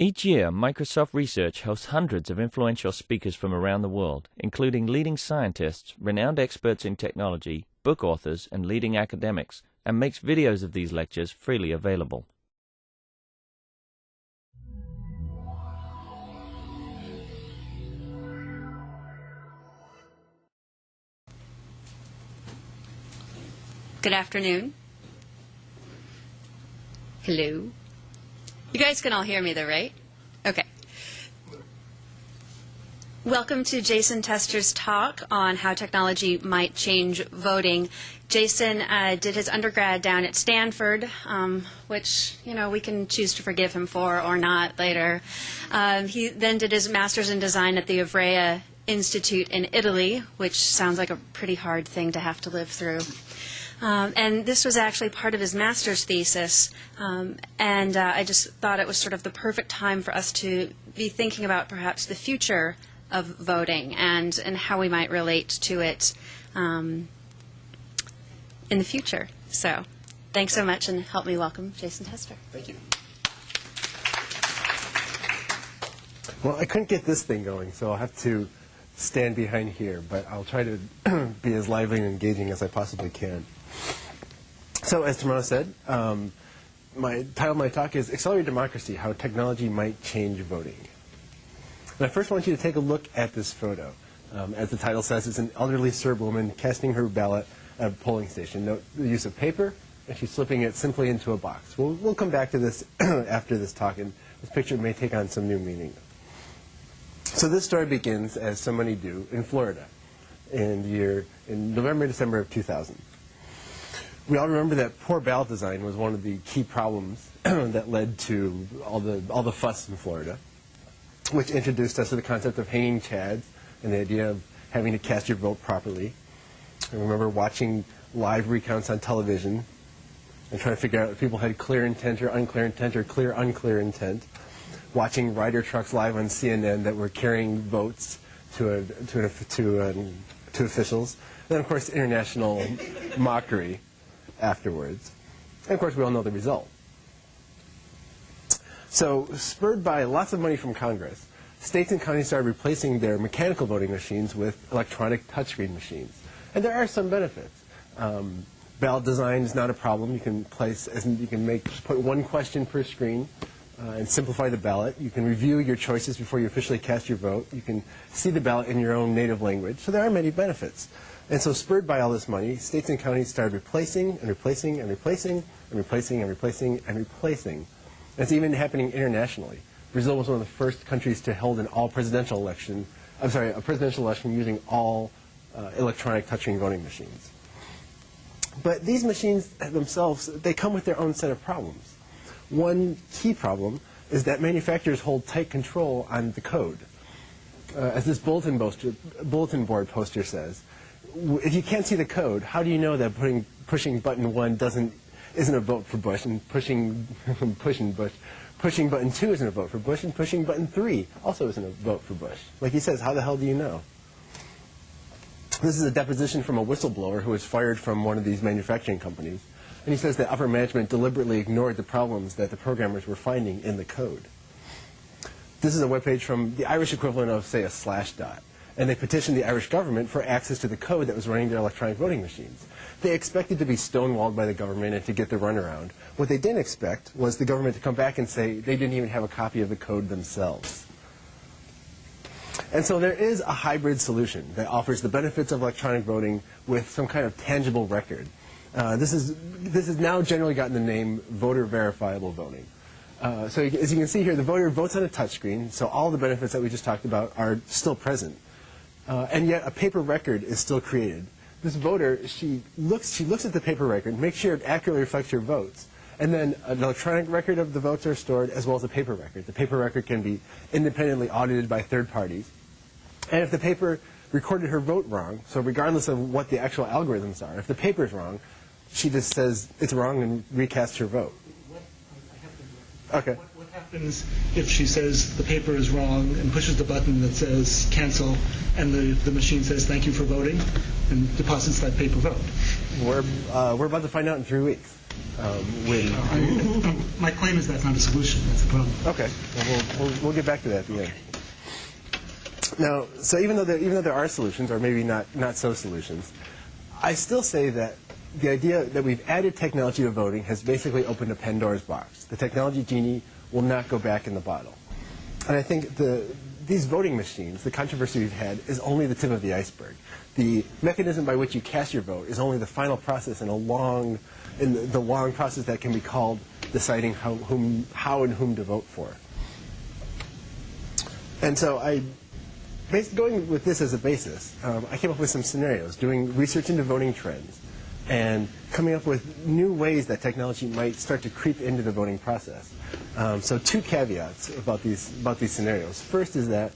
Each year, Microsoft Research hosts hundreds of influential speakers from around the world, including leading scientists, renowned experts in technology, book authors, and leading academics, and makes videos of these lectures freely available. Good afternoon. Hello. You guys can all hear me though, right? Okay. Welcome to Jason Tester's talk on how technology might change voting. Jason did his undergrad down at Stanford, which, we can choose to forgive him for or not later. He then did his master's in design at the Ivrea Institute in Italy, which sounds like a pretty hard thing to have to live through. And this was actually part of his master's thesis, and I just thought it was sort of the perfect time for us to be thinking about perhaps the future of voting and how we might relate to it in the future. So thanks so much, and help me welcome Jason Tester. Thank you. Well, I couldn't get this thing going, so I'll have to stand behind here, but I'll try to be as lively and engaging as I possibly can. So, as Tamara said, my title of my talk is Accelerated Democracy, How Technology Might Change Voting. And I first want you to take a look at this photo. As the title says, it's an elderly Serb woman casting her ballot at a polling station. Note the use of paper, and she's slipping it simply into a box. We'll come back to this after this talk, and this picture may take on some new meaning. So this story begins, as so many do, in Florida in November, December of 2000. We all remember that poor ballot design was one of the key problems that led to all the fuss in Florida, which introduced us to the concept of hanging chads and the idea of having to cast your vote properly. I remember watching live recounts on television and trying to figure out if people had clear intent or unclear intent or clear unclear intent. Watching rider trucks live on CNN that were carrying votes to officials. And then, of course, international mockery afterwards. And, of course, we all know the result. So, spurred by lots of money from Congress, states and counties started replacing their mechanical voting machines with electronic touchscreen machines. And there are some benefits. Ballot design is not a problem. You can put one question per screen and simplify the ballot. You can review your choices before you officially cast your vote. You can see the ballot in your own native language. So there are many benefits. And so spurred by all this money, states and counties started replacing and replacing and replacing and replacing and replacing and replacing. It's even happening internationally. Brazil was one of the first countries to hold a presidential election using all electronic touchscreen voting machines. But these machines themselves, they come with their own set of problems. One key problem is that manufacturers hold tight control on the code. As this bulletin board poster says, if you can't see the code, how do you know that pushing button 1 isn't a vote for Bush, and pushing button 2 isn't a vote for Bush, and pushing button 3 also isn't a vote for Bush? Like he says, how the hell do you know? This is a deposition from a whistleblower who was fired from one of these manufacturing companies. And he says that upper management deliberately ignored the problems that the programmers were finding in the code. This is a webpage from the Irish equivalent of, say, a Slashdot. And they petitioned the Irish government for access to the code that was running their electronic voting machines. They expected to be stonewalled by the government and to get the runaround. What they didn't expect was the government to come back and say they didn't even have a copy of the code themselves. And so there is a hybrid solution that offers the benefits of electronic voting with some kind of tangible record. This has now generally gotten the name voter verifiable voting. So as you can see here, the voter votes on a touchscreen, so all the benefits that we just talked about are still present. And yet a paper record is still created. This voter, she looks at the paper record, makes sure it accurately reflects your votes, and then an electronic record of the votes are stored as well as a paper record. The paper record can be independently audited by third parties. And if the paper recorded her vote wrong, so regardless of what the actual algorithms are, if the paper is wrong, she just says it's wrong and recasts her vote. Okay. What happens if she says the paper is wrong and pushes the button that says cancel, and the machine says thank you for voting and deposits that paper vote? We're about to find out in 3 weeks. My claim is that's not a solution. That's the problem. Okay, well, we'll get back to that at the end. Now, so even though there are solutions, or maybe not so solutions, I still say that the idea that we've added technology to voting has basically opened a Pandora's box. The technology genie will not go back in the bottle. And I think these voting machines, the controversy we've had, is only the tip of the iceberg. The mechanism by which you cast your vote is only the final process in the long process that can be called deciding how and whom to vote for. And so going with this as a basis, I came up with some scenarios, doing research into voting trends, and coming up with new ways that technology might start to creep into the voting process. So 2 caveats about these scenarios. First is that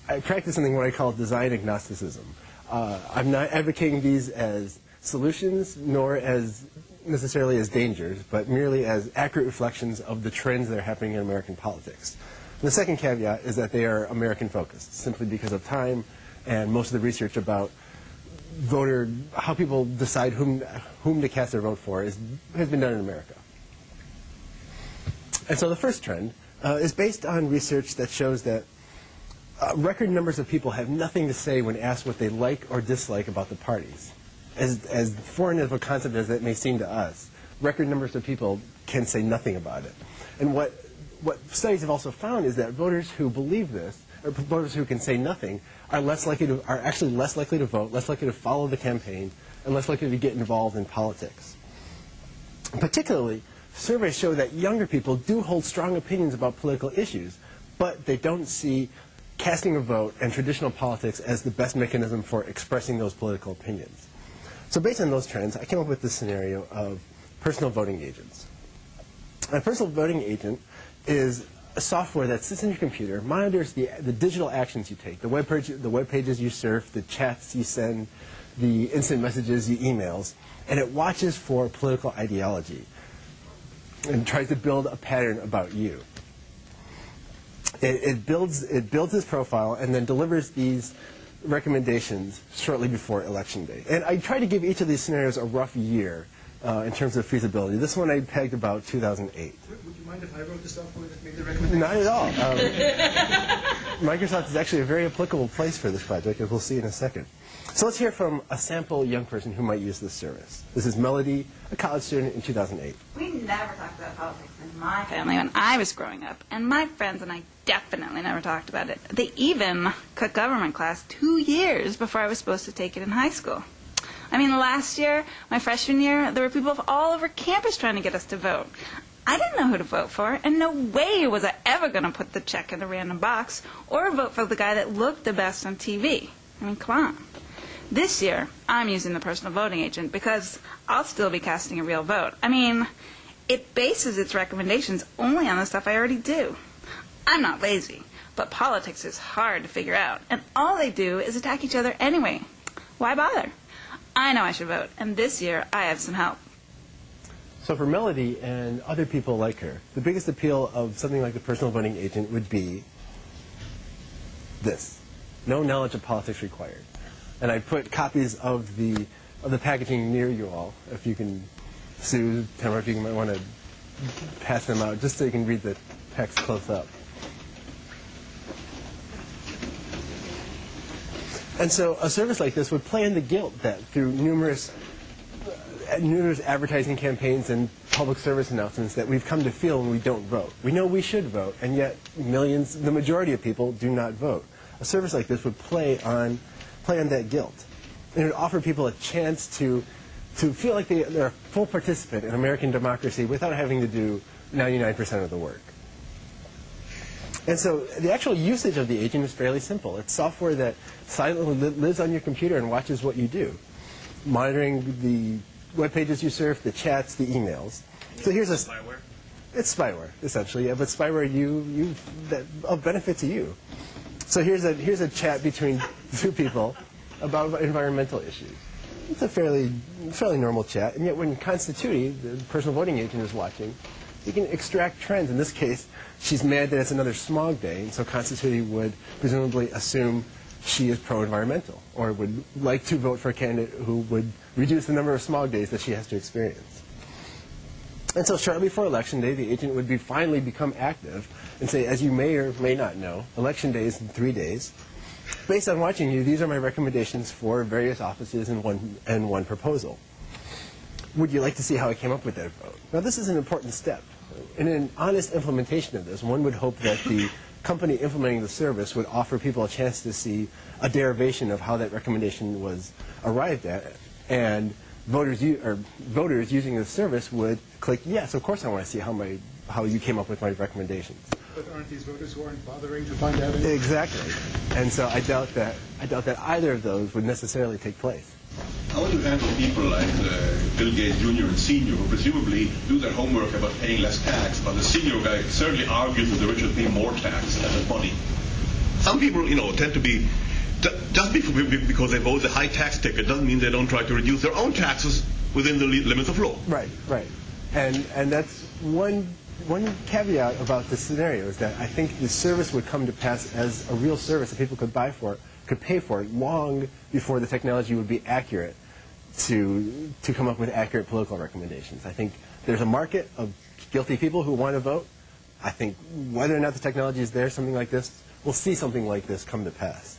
I practice something what I call design agnosticism. I'm not advocating these as solutions, nor as necessarily as dangers, but merely as accurate reflections of the trends that are happening in American politics. And the second caveat is that they are American-focused, simply because of time and most of the research about how people decide whom to cast their vote for has been done in America. And so the first trend is based on research that shows that record numbers of people have nothing to say when asked what they like or dislike about the parties. As foreign of a concept as that may seem to us, record numbers of people can say nothing about it. And what studies have also found is that voters who believe this, or voters who can say nothing, are actually less likely to vote, less likely to follow the campaign, and less likely to get involved in politics. Particularly, surveys show that younger people do hold strong opinions about political issues, but they don't see casting a vote and traditional politics as the best mechanism for expressing those political opinions. So based on those trends, I came up with this scenario of personal voting agents. A personal voting agent is a software that sits in your computer, monitors the digital actions you take, the web pages you surf, the chats you send, the instant messages you emails, and it watches for political ideology and tries to build a pattern about you. It builds this profile and then delivers these recommendations shortly before Election Day. And I try to give each of these scenarios a rough year in terms of feasibility. This one I pegged about 2008. Would you mind if I wrote the software that made the recommendation? Not at all. Microsoft is actually a very applicable place for this project, as we'll see in a second. So let's hear from a sample young person who might use this service. This is Melody, a college student in 2008. We never talked about politics in my family when I was growing up, and my friends and I definitely never talked about it. They even cut government class 2 years before I was supposed to take it in high school. I mean, last year, my freshman year, there were people all over campus trying to get us to vote. I didn't know who to vote for, and no way was I ever going to put the check in a random box or vote for the guy that looked the best on TV. I mean, come on. This year, I'm using the personal voting agent because I'll still be casting a real vote. I mean, it bases its recommendations only on the stuff I already do. I'm not lazy, but politics is hard to figure out, and all they do is attack each other anyway. Why bother? I know I should vote, and this year I have some help. So for Melody and other people like her, the biggest appeal of something like the personal voting agent would be this: no knowledge of politics required. And I put copies of the packaging near you all, if you can, Sue, Tamara, if you might want to pass them out, just so you can read the text close up. And so a service like this would play in the guilt that through numerous advertising campaigns and public service announcements that we've come to feel when we don't vote. We know we should vote, and yet the majority of people do not vote. A service like this would play on that guilt. And it would offer people a chance to feel like they're a full participant in American democracy without having to do 99% of the work. And so the actual usage of the agent is fairly simple. It's software that silently lives on your computer and watches what you do, monitoring the web pages you surf, the chats, the emails. So here's spyware. It's spyware, essentially, but spyware of benefit to you. So here's a chat between two people about environmental issues. It's a fairly normal chat, and yet when Constituti, the personal voting agent, is watching, you can extract trends. In this case, she's mad that it's another smog day, and so Constituti would presumably assume she is pro-environmental or would like to vote for a candidate who would reduce the number of smog days that she has to experience. And so shortly before Election Day, the agent would finally become active and say, as you may or may not know, Election Day is in 3 days. Based on watching you, these are my recommendations for various offices and one proposal. Would you like to see how I came up with that vote? Now, this is an important step. In an honest implementation of this, one would hope that the company implementing the service would offer people a chance to see a derivation of how that recommendation was arrived at, and voters using the service would click, yes, of course I want to see how you came up with my recommendations. But aren't these voters who aren't bothering to find out anything? Exactly. And so I doubt that either of those would necessarily take place. How would you handle people like Bill Gates Jr. and Sr. who presumably do their homework about paying less tax, but the senior guy certainly argues that the rich should pay more tax and less money? Some people, tend to be, just because they vote the high tax ticket doesn't mean they don't try to reduce their own taxes within the limits of law. Right. And that's one caveat about this scenario is that I think the service would come to pass as a real service that people could pay for it long before the technology would be accurate to come up with accurate political recommendations. I think there's a market of guilty people who want to vote. I think whether or not the technology is there, something like this, we'll see something like this come to pass.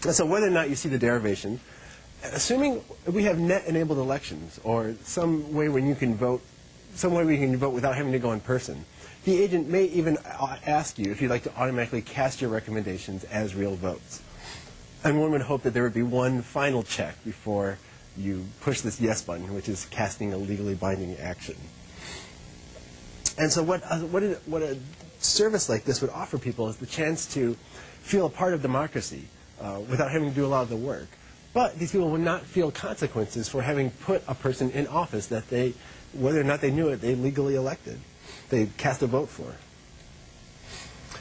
And so whether or not you see the derivation, assuming we have net-enabled elections or some way when you can vote, some way we can vote without having to go in person, the agent may even ask you if you'd like to automatically cast your recommendations as real votes. And one would hope that there would be one final check before you push this yes button, which is casting a legally binding action. And so what a service like this would offer people is the chance to feel a part of democracy without having to do a lot of the work. But these people would not feel consequences for having put a person in office that they, whether or not they knew it, they legally elected. They cast a vote for.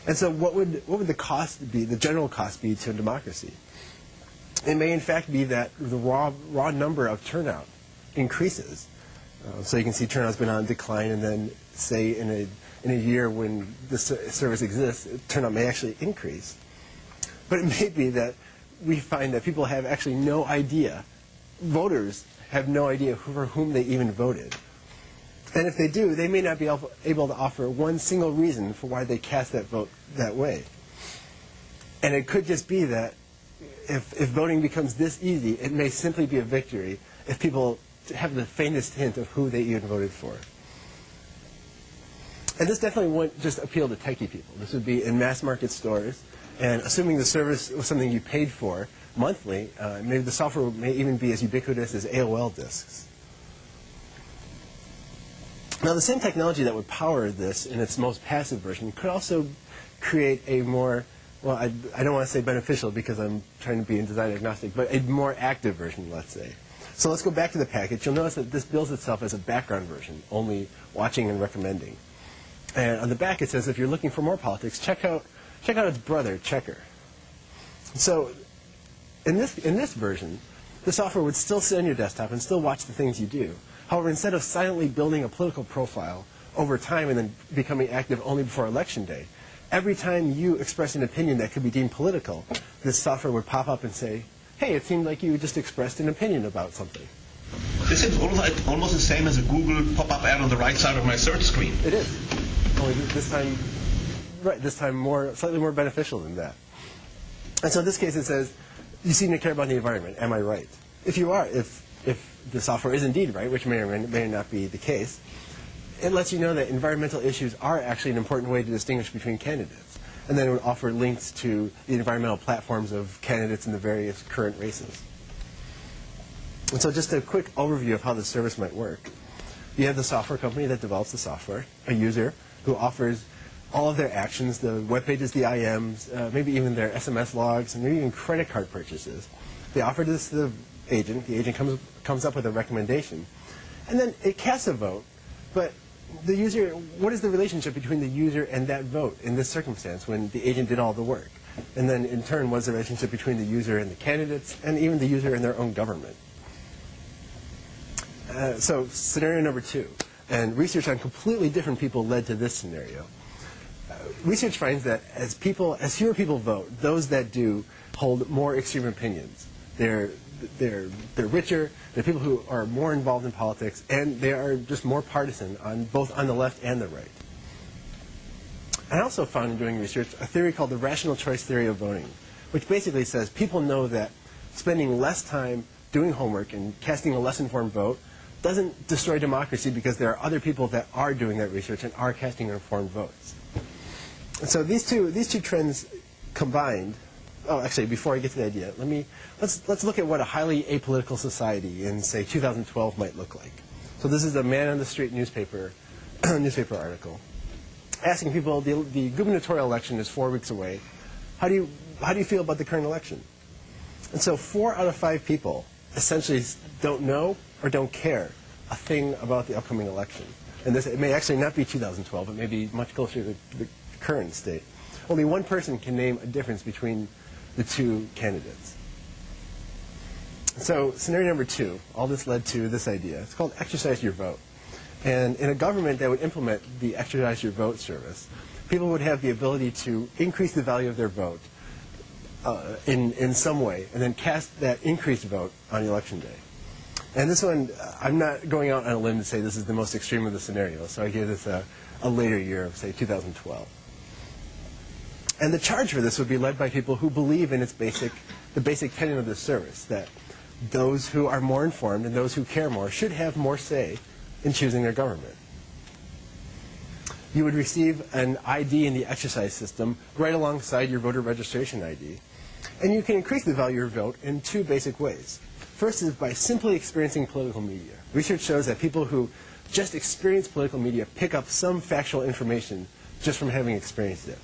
And so what would the cost be, the general cost be to democracy? It may in fact be that the raw number of turnout increases. So you can see turnout's been on decline, and then say in a year when the service exists, turnout may actually increase. But it may be that we find that people have actually no idea, voters have no idea for whom they even voted. And if they do, they may not be able to offer one single reason for why they cast that vote that way. And it could just be that if voting becomes this easy, it may simply be a victory if people have the faintest hint of who they even voted for. And this definitely won't just appeal to techie people. This would be in mass market stores. And assuming the service was something you paid for monthly, maybe the software may even be as ubiquitous as AOL disks. Now, the same technology that would power this in its most passive version could also create a more, well, I don't want to say beneficial because I'm trying to be design agnostic, but a more active version, let's say. So let's go back to the package. You'll notice that this bills itself as a background version, only watching and recommending. And on the back it says if you're looking for more politics, check out its brother, Checker. So in this version, the software would still sit on your desktop and still watch the things you do. However, instead of silently building a political profile over time and then becoming active only before Election Day, every time you express an opinion that could be deemed political, this software would pop up and say, hey, it seemed like you just expressed an opinion about something. This is almost the same as a Google pop-up ad on the right side of my search screen. It is. Only this time, right, this time slightly more beneficial than that. And so in this case it says, you seem to care about the environment, am I right? If you are, if the software is indeed right, which may or may not be the case, it lets you know that environmental issues are actually an important way to distinguish between candidates. And then it would offer links to the environmental platforms of candidates in the various current races. And so just a quick overview of how the service might work. You have the software company that develops the software, a user who offers all of their actions, the web pages, the IMs, maybe even their SMS logs, and maybe even credit card purchases. They offer this to the agent comes up with a recommendation, and then it casts a vote. But the user, what is the relationship between the user and that vote in this circumstance when the agent did all the work? And then in turn, what is the relationship between the user and the candidates, and even the user and their own government? So scenario number 2, and research on completely different people led to this scenario. research finds that as fewer people vote, those that do hold more extreme opinions. They're richer, they're people who are more involved in politics, and they are just more partisan both on the left and the right. I also found in doing research a theory called the rational choice theory of voting, which basically says people know that spending less time doing homework and casting a less informed vote doesn't destroy democracy because there are other people that are doing that research and are casting informed votes. And so these two trends combined. Oh, actually, before I get to the idea, let's look at what a highly apolitical society in, say, 2012 might look like. So this is a man on the street newspaper article asking people, the gubernatorial election is 4 weeks away. How do you feel about the current election? And so 4 out of 5 people essentially don't know or don't care a thing about the upcoming election. And it may actually not be 2012. It may be much closer to the current state. Only one person can name a difference between the two candidates. So scenario number 2, all this led to this idea. It's called exercise your vote. And in a government that would implement the exercise your vote service, people would have the ability to increase the value of their vote in some way, and then cast that increased vote on election day. And this one, I'm not going out on a limb to say this is the most extreme of the scenarios, so I give this a later year of, say, 2012. And the charge for this would be led by people who believe in the basic tenet of this service, that those who are more informed and those who care more should have more say in choosing their government. You would receive an ID in the exercise system right alongside your voter registration ID. And you can increase the value of your vote in 2 basic ways. First is by simply experiencing political media. Research shows that people who just experience political media pick up some factual information just from having experienced it.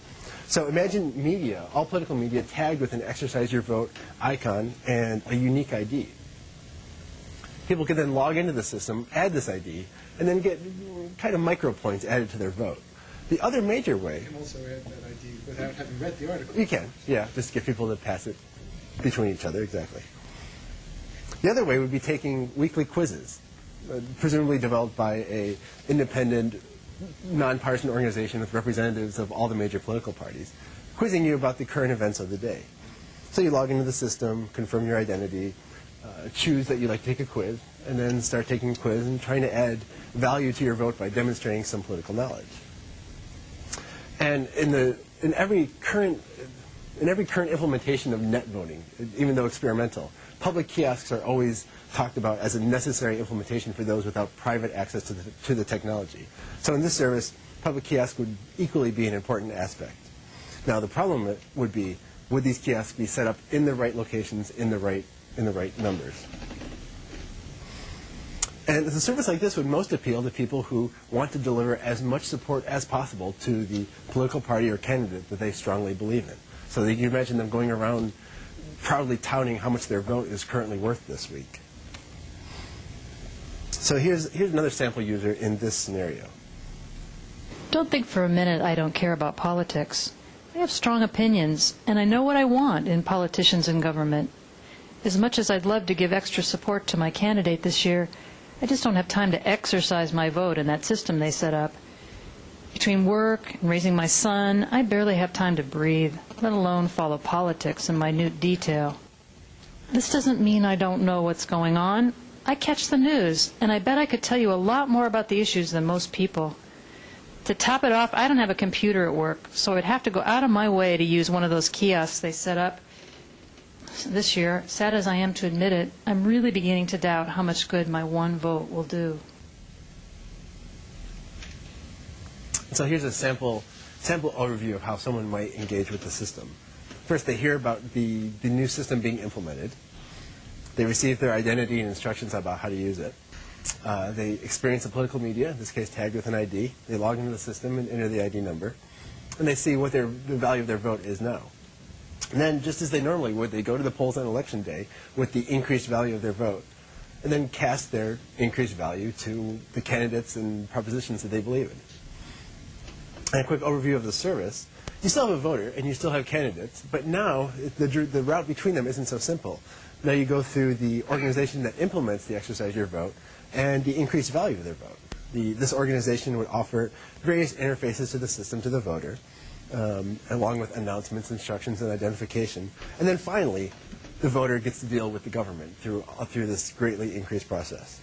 So imagine media, all political media, tagged with an exercise your vote icon and a unique ID. People can then log into the system, add this ID, and then get kind of micro points added to their vote. The other major way... You can also add that ID without having read the article. You can, yeah, just get people to pass it between each other, exactly. The other way would be taking weekly quizzes, presumably developed by an independent, nonpartisan organization with representatives of all the major political parties, quizzing you about the current events of the day. So you log into the system, confirm your identity, choose that you'd like to take a quiz, and then start taking a quiz and trying to add value to your vote by demonstrating some political knowledge. And in every current implementation of net voting, even though experimental, public kiosks are always talked about as a necessary implementation for those without private access to the technology. So in this service, public kiosks would equally be an important aspect. Now the problem would be, would these kiosks be set up in the right locations, in the right numbers? And a service like this would most appeal to people who want to deliver as much support as possible to the political party or candidate that they strongly believe in. So that you imagine them going around proudly touting how much their vote is currently worth this week. So here's another sample user in this scenario. Don't think for a minute I don't care about politics. I have strong opinions, and I know what I want in politicians and government. As much as I'd love to give extra support to my candidate this year, I just don't have time to exercise my vote in that system they set up. Between work and raising my son, I barely have time to breathe, let alone follow politics in minute detail. This doesn't mean I don't know what's going on. I catch the news, and I bet I could tell you a lot more about the issues than most people. To top it off, I don't have a computer at work, so I'd have to go out of my way to use one of those kiosks they set up. This year, sad as I am to admit it, I'm really beginning to doubt how much good my one vote will do. So here's a sample overview of how someone might engage with the system. First, they hear about the new system being implemented. They receive their identity and instructions about how to use it. They experience the political media, in this case tagged with an ID. They log into the system and enter the ID number. And they see what the value of their vote is now. And then, just as they normally would, they go to the polls on election day with the increased value of their vote, and then cast their increased value to the candidates and propositions that they believe in. And a quick overview of the service. You still have a voter, and you still have candidates, but now the route between them isn't so simple. Now you go through the organization that implements the exercise your vote and the increased value of their vote. This organization would offer various interfaces to the system to the voter, along with announcements, instructions, and identification. And then finally, the voter gets to deal with the government through this greatly increased process.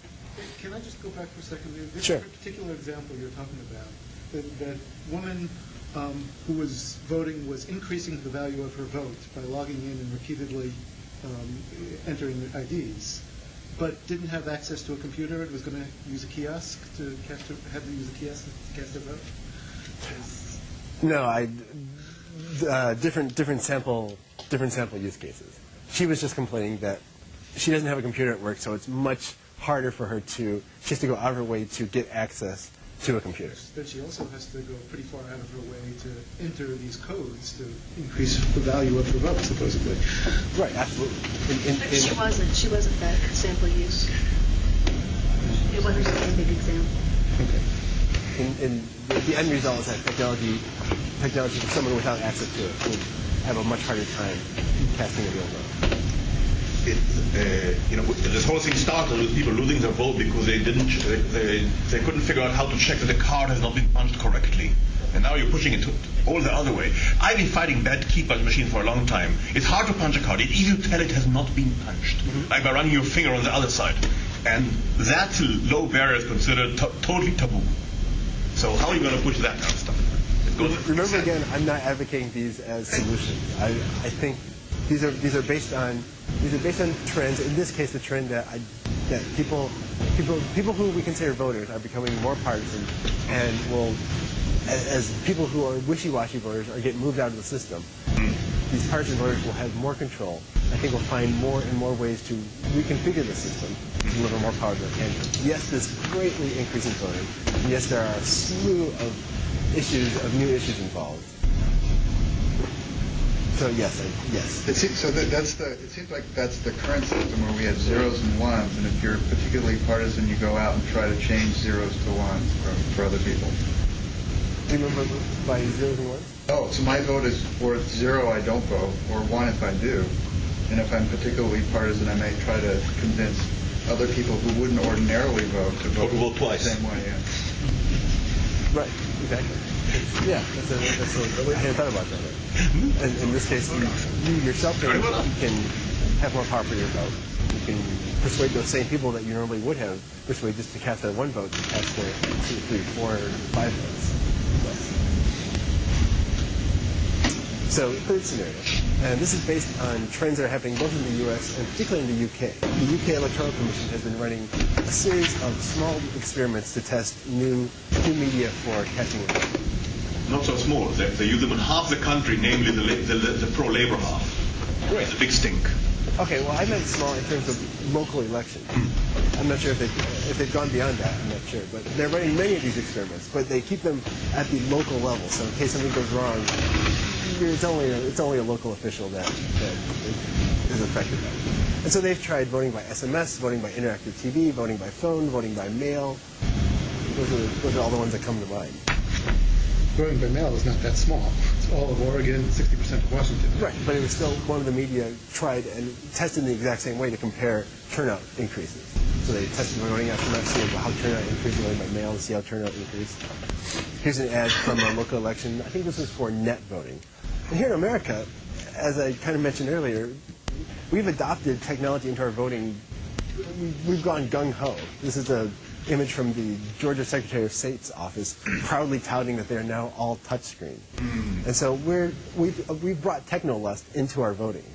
Can I just go back for a second? This Sure. particular example you're talking about, that woman who was voting was increasing the value of her vote by logging in and repeatedly entering the IDs, but didn't have access to a computer and was going to use a kiosk to cast her, had to use a kiosk to cast her vote? No, different sample use cases. She was just complaining that she doesn't have a computer at work, so it's much harder for her she has to go out of her way to get access to a computer. That she also has to go pretty far out of her way to enter these codes to increase the value of her vote, supposedly. Right, absolutely. But she wasn't that sample use. It wasn't a very big example. Okay. And the end result is that technology for someone without access to it would have a much harder time casting a real vote. This whole thing started with people losing their vote because they couldn't figure out how to check that the card has not been punched correctly. And now you're pushing it all the other way. I've been fighting bad key punch machine for a long time. It's hard to punch a card. It's easy to tell it has not been punched, like by running your finger on the other side. And that low barrier is considered totally taboo. So how are you going to push that kind of stuff? Remember again, I'm not advocating these as solutions. I think these are based on trends. In this case, the trend that people who we consider voters are becoming more partisan, and will, as people who are wishy-washy voters are getting moved out of the system, these partisan voters will have more control. I think we'll find more and more ways to reconfigure the system to deliver more power to the candidate. Yes, this greatly increasing voting. And yes, there are a slew of new issues involved. So yes. It seems like that's the current system where we have zeros and ones, and if you're particularly partisan, you go out and try to change zeros to ones for other people. Do you remember by zeros and ones? Oh, so my vote is for 0, I don't vote, or 1 if I do. And if I'm particularly partisan, I may try to convince other people who wouldn't ordinarily vote to vote twice. the same way. Yeah. Right, exactly. I hadn't thought about that. In this case, you yourself can have more power for your vote. You can persuade those same people that you normally would have persuade just to cast that one vote to cast their 2, 3, 4, 5 votes. So, third scenario. And this is based on trends that are happening both in the U.S. and particularly in the U.K. The U.K. Electoral Commission has been running a series of small experiments to test new media for casting a vote. Not so small. They use them in half the country, namely the pro-labor half. Right. It's a big stink. Okay, well, I meant small in terms of local election. I'm not sure if they've gone beyond that. I'm not sure, but they're running many of these experiments, but they keep them at the local level. So in case something goes wrong, it's only a local official that is affected by it. And so they've tried voting by SMS, voting by interactive TV, voting by phone, voting by mail. Those are all the ones that come to mind. Voting by mail is not that small. It's all of Oregon, 60% of Washington. Right, but it was still one of the media tried and tested in the exact same way to compare turnout increases. So they tested voting SMS, see how turnout increased, voting by mail, to see how turnout increased. Here's an ad from a local election. I think this was for net voting. And here in America, as I kind of mentioned earlier, we've adopted technology into our voting. We've gone gung-ho. This is an image from the Georgia Secretary of State's office, proudly touting that they are now all touchscreen. And so we've brought technolust into our voting.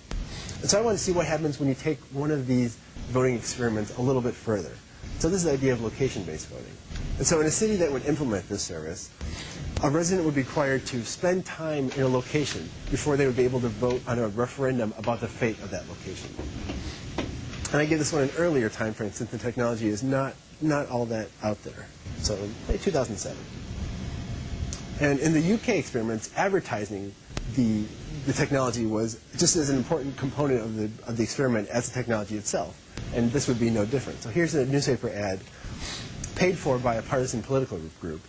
And so I want to see what happens when you take one of these voting experiments a little bit further. So this is the idea of location-based voting. And so in a city that would implement this service, a resident would be required to spend time in a location before they would be able to vote on a referendum about the fate of that location. And I give this one an earlier time frame since the technology is not all that out there. So, say 2007. And in the UK experiments, advertising the technology was just as an important component of the experiment as the technology itself. And this would be no different. So here's a newspaper ad paid for by a partisan political group,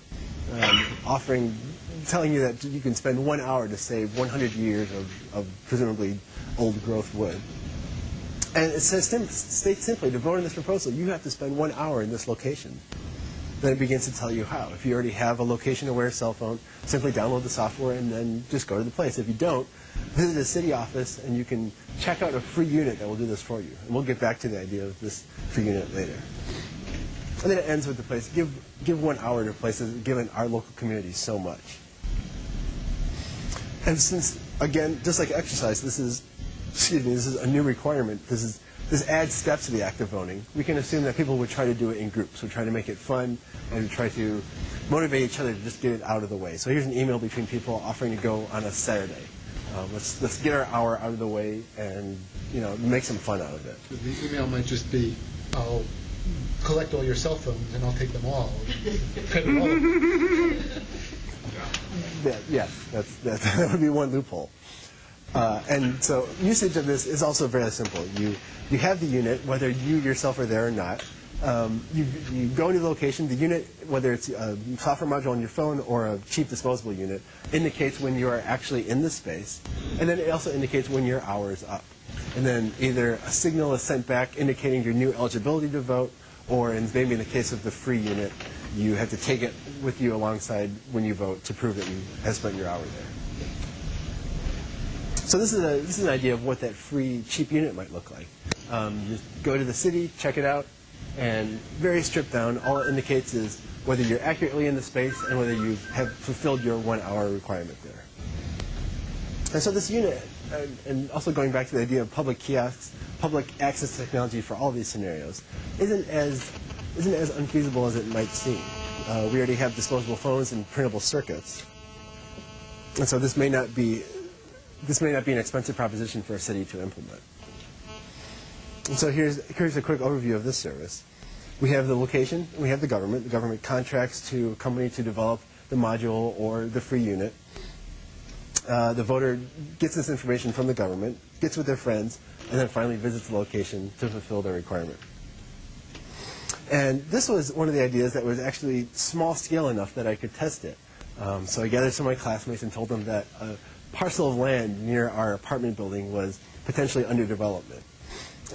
telling you that you can spend 1 hour to save 100 years of presumably old growth wood. And it says, states simply, to vote on this proposal, you have to spend 1 hour in this location. then it begins to tell you how. If you already have a location-aware cell phone, simply download the software and then just go to the place. If you don't, visit a city office and you can check out a free unit that will do this for you. And we'll get back to the idea of this free unit later. And then it ends with the place. Give 1 hour to places given our local community so much. And since, again, just like exercise, this is a new requirement. This adds steps to the act of voting. We can assume that people would try to do it in groups, would try to make it fun, and try to motivate each other to just get it out of the way. So here's an email between people offering to go on a Saturday. Let's get our hour out of the way and make some fun out of it. The email might just be, I'll collect all your cell phones and I'll take them all. Credit all of them. Yes, that would be one loophole. And so usage of this is also very simple. You have the unit, whether you yourself are there or not. You go into the location. The unit, whether it's a software module on your phone or a cheap disposable unit, indicates when you are actually in the space. And then it also indicates when your hour is up. And then either a signal is sent back indicating your new eligibility to vote, or maybe in the case of the free unit, you have to take it with you alongside when you vote to prove that you have spent your hour there. So this is an idea of what that free, cheap unit might look like. You just go to the city, check it out, and very stripped down. All it indicates is whether you're accurately in the space and whether you have fulfilled your 1 hour requirement there. And so this unit, and also going back to the idea of public kiosks, public access technology for all these scenarios, isn't as unfeasible as it might seem. We already have disposable phones and printable circuits, and so this may not be an expensive proposition for a city to implement. And so here's a quick overview of this service. We have the location, we have the government. The government contracts to a company to develop the module or the free unit. The voter gets this information from the government, gets with their friends, and then finally visits the location to fulfill their requirement. And this was one of the ideas that was actually small scale enough that I could test it. So I gathered some of my classmates and told them that a parcel of land near our apartment building was potentially under development.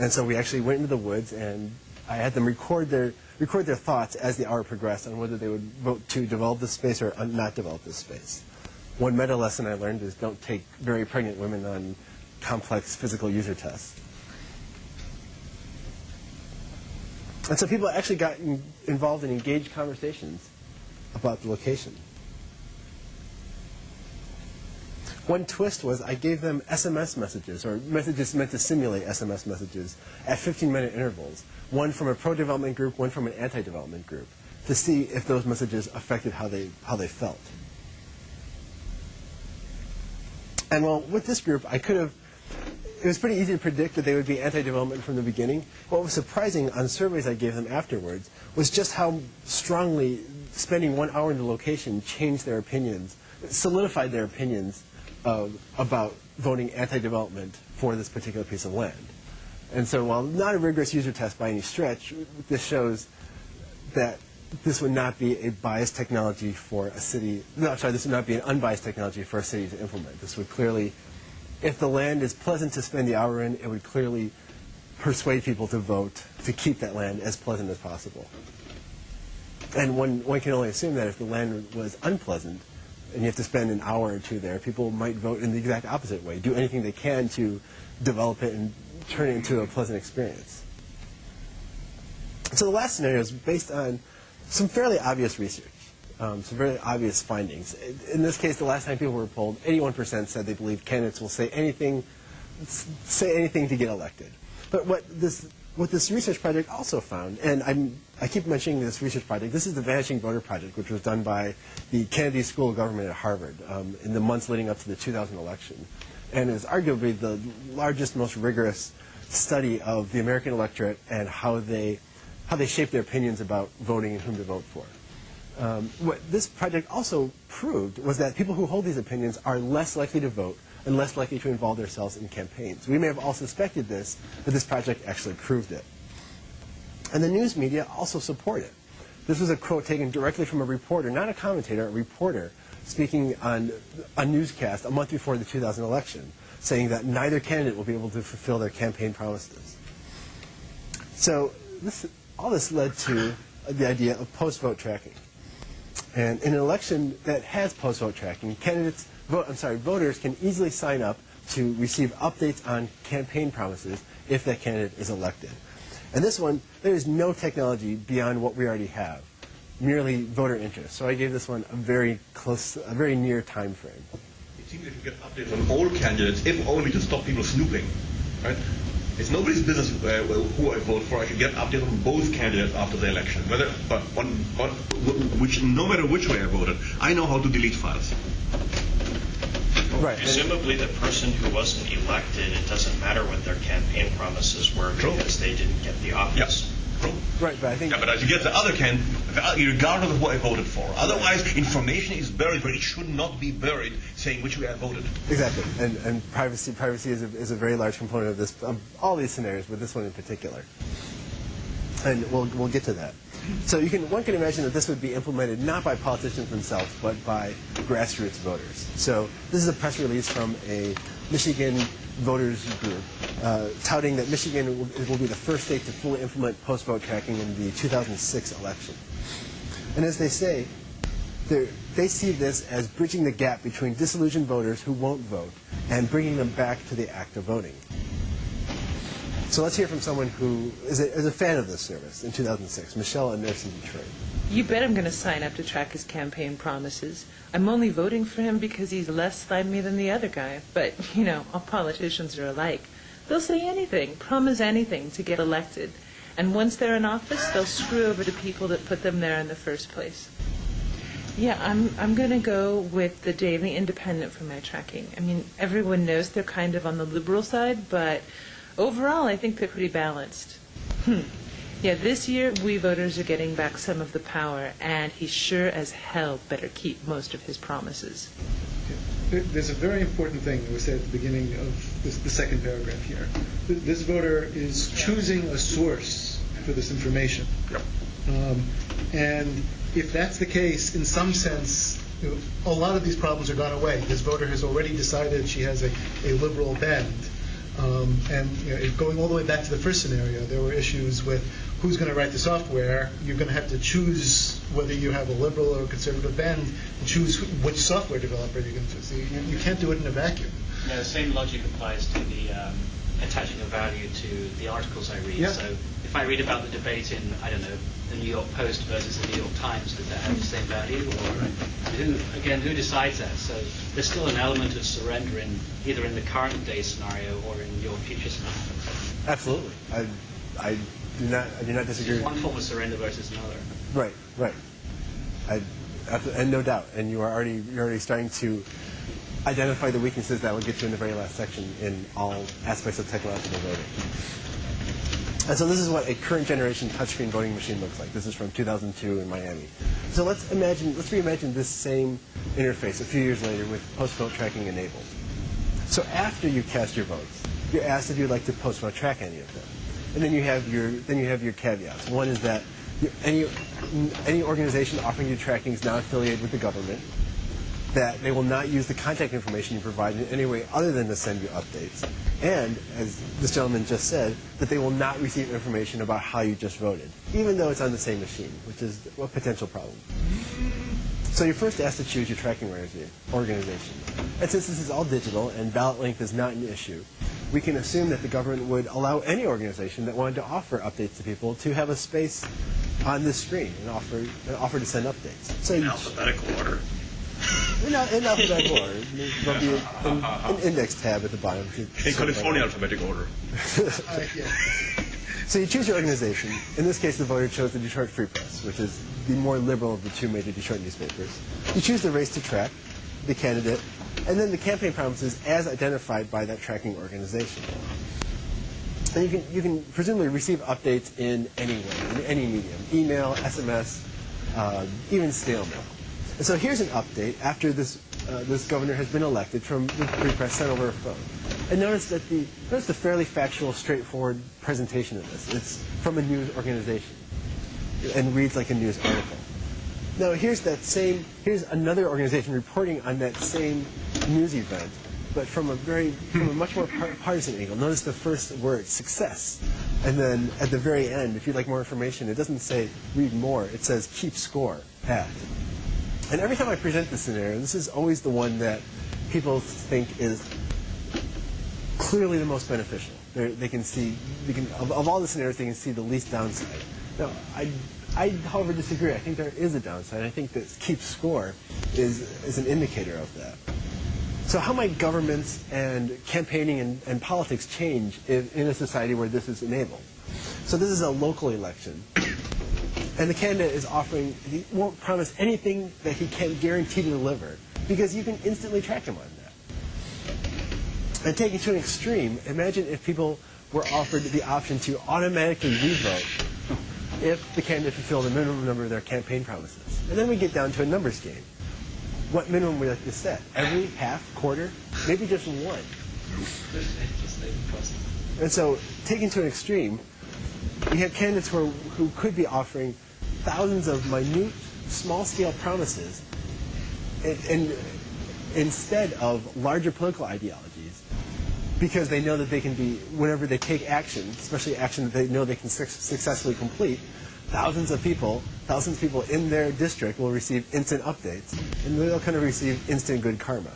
And so we actually went into the woods and I had them record their thoughts as the hour progressed on whether they would vote to develop this space or not develop this space. One meta lesson I learned is don't take very pregnant women on complex physical user tests. And so people actually got involved in engaged conversations about the location. One twist was I gave them SMS messages, or messages meant to simulate SMS messages, at 15-minute intervals, one from a pro-development group, one from an anti-development group, to see if those messages affected how they felt. And well, with this group, it was pretty easy to predict that they would be anti-development from the beginning. What was surprising on surveys I gave them afterwards was just how strongly spending 1 hour in the location changed their opinions, solidified their opinions about voting anti-development for this particular piece of land. And so while not a rigorous user test by any stretch, this shows that this would not be a biased technology for a city. No, sorry, this would not be an unbiased technology for a city to implement. This would clearly, if the land is pleasant to spend the hour in, it would clearly persuade people to vote to keep that land as pleasant as possible. And one can only assume that if the land was unpleasant, and you have to spend an hour or two there, people might vote in the exact opposite way, do anything they can to develop it and turn it into a pleasant experience. So the last scenario is based on some fairly obvious research, some very obvious findings. In this case, the last time people were polled, 81% said they believe candidates will say anything to get elected. But what this research project also found, and I keep mentioning this research project, this is the Vanishing Voter Project, which was done by the Kennedy School of Government at Harvard in the months leading up to the 2000 election, and is arguably the largest, most rigorous study of the American electorate and how they shape their opinions about voting and whom to vote for. What this project also proved was that people who hold these opinions are less likely to vote and less likely to involve themselves in campaigns. We may have all suspected this, but this project actually proved it. And the news media also support it. This was a quote taken directly from a reporter, not a commentator, a reporter, speaking on a newscast a month before the 2000 election, saying that neither candidate will be able to fulfill their campaign promises. So all this led to the idea of post-vote tracking. And in an election that has post-vote tracking, voters can easily sign up to receive updates on campaign promises if that candidate is elected. And this one, there is no technology beyond what we already have, merely voter interest. So I gave this one a very near time frame. It seems if you get updates on all candidates, if only to stop people snooping, right? It's nobody's business who I vote for. I should get updates on both candidates after the election. No matter which way I voted, I know how to delete files. Right. Presumably the person who wasn't elected, it doesn't matter what their campaign promises were because they didn't get the office. True. Right, but I think... Yeah, but as you get the other regardless of who I voted for. Otherwise, information is buried, but it should not be buried saying which way I voted. Exactly, and privacy is a very large component of this, of all these scenarios, but this one in particular. And we'll get to that. So one can imagine that this would be implemented not by politicians themselves, but by grassroots voters. So this is a press release from a Michigan voters group touting that Michigan will be the first state to fully implement post-vote tracking in the 2006 election. And as they say, they see this as bridging the gap between disillusioned voters who won't vote and bringing them back to the act of voting. So let's hear from someone who is a fan of this service in 2006, Michelle, a nurse in Detroit. You bet I'm going to sign up to track his campaign promises. I'm only voting for him because he's less slimy than the other guy. But, all politicians are alike. They'll say anything, promise anything to get elected. And once they're in office, they'll screw over the people that put them there in the first place. Yeah, I'm going to go with the Daily Independent for my tracking. I mean, everyone knows they're kind of on the liberal side, but overall I think they're pretty balanced. Yeah, this year we voters are getting back some of the power, and he sure as hell better keep most of his promises. There's a very important thing that was said at the beginning of the second paragraph here. This voter is choosing a source for this information. Yep. And if that's the case, in some sense, a lot of these problems are gone away. This voter has already decided she has a liberal bend. Going all the way back to the first scenario, there were issues with who's going to write the software. You're going to have to choose whether you have a liberal or a conservative bend, and choose which software developer you're going to choose. You can't do it in a vacuum. Yeah, the same logic applies to the attaching a value to the articles I read. Yeah. So if I read about the debate in, I don't know, the New York Post versus the New York Times, does that have the same value? Or who decides that? So there's still an element of surrender either in the current day scenario or in your future scenario. Absolutely. I do not disagree. It's one form of surrender versus another. Right. And no doubt. And you're already starting to identify the weaknesses that will get you in the very last section in all aspects of technological voting. And so this is what a current generation touchscreen voting machine looks like. This is from 2002 in Miami. So let's reimagine this same interface a few years later with post-vote tracking enabled. So after you cast your votes, you're asked if you'd like to post-vote track any of them. And then you have your caveats. One is that any organization offering you tracking is not affiliated with the government, that they will not use the contact information you provide in any way other than to send you updates, and, as this gentleman just said, that they will not receive information about how you just voted, even though it's on the same machine, which is a potential problem. So you're first asked to choose your tracking organization. And since this is all digital and ballot length is not an issue, we can assume that the government would allow any organization that wanted to offer updates to people to have a space on this screen and offer to send updates. So in alphabetical order. In alphabetical order. There'll be an index tab at the bottom. In California, alphabetical order. So you choose your organization. In this case, the voter chose the Detroit Free Press, which is the more liberal of the two major Detroit newspapers. You choose the race to track, the candidate, and then the campaign promises as identified by that tracking organization. And you can presumably receive updates in any way, in any medium, email, SMS, even snail mail. And so here's an update after this governor has been elected from the Free Press sent over a phone. And notice the fairly factual, straightforward presentation of this. It's from a news organization and reads like a news article. Now here's another organization reporting on that same news event, but from a much more partisan angle. Notice the first word, success. And then at the very end, if you'd like more information, it doesn't say read more. It says keep score at. And every time I present this scenario, this is always the one that people think is clearly the most beneficial. They can see, of all the scenarios, they can see the least downside. Now, I, however, disagree. I think there is a downside. I think that keep score is an indicator of that. So how might governments and campaigning and politics change in a society where this is enabled? So this is a local election. And the candidate is offering, he won't promise anything that he can't guarantee to deliver, because you can instantly track him on that. And take it to an extreme, imagine if people were offered the option to automatically revote if the candidate fulfilled a minimum number of their campaign promises. And then we get down to a numbers game. What minimum would like to set? Every half, quarter, maybe just one. And so, taken to an extreme, we have candidates who could be offering thousands of minute, small-scale promises and instead of larger political ideologies, because they know that they can be, whenever they take action, especially action that they know they can successfully complete, thousands of people in their district will receive instant updates, and they'll kind of receive instant good karma.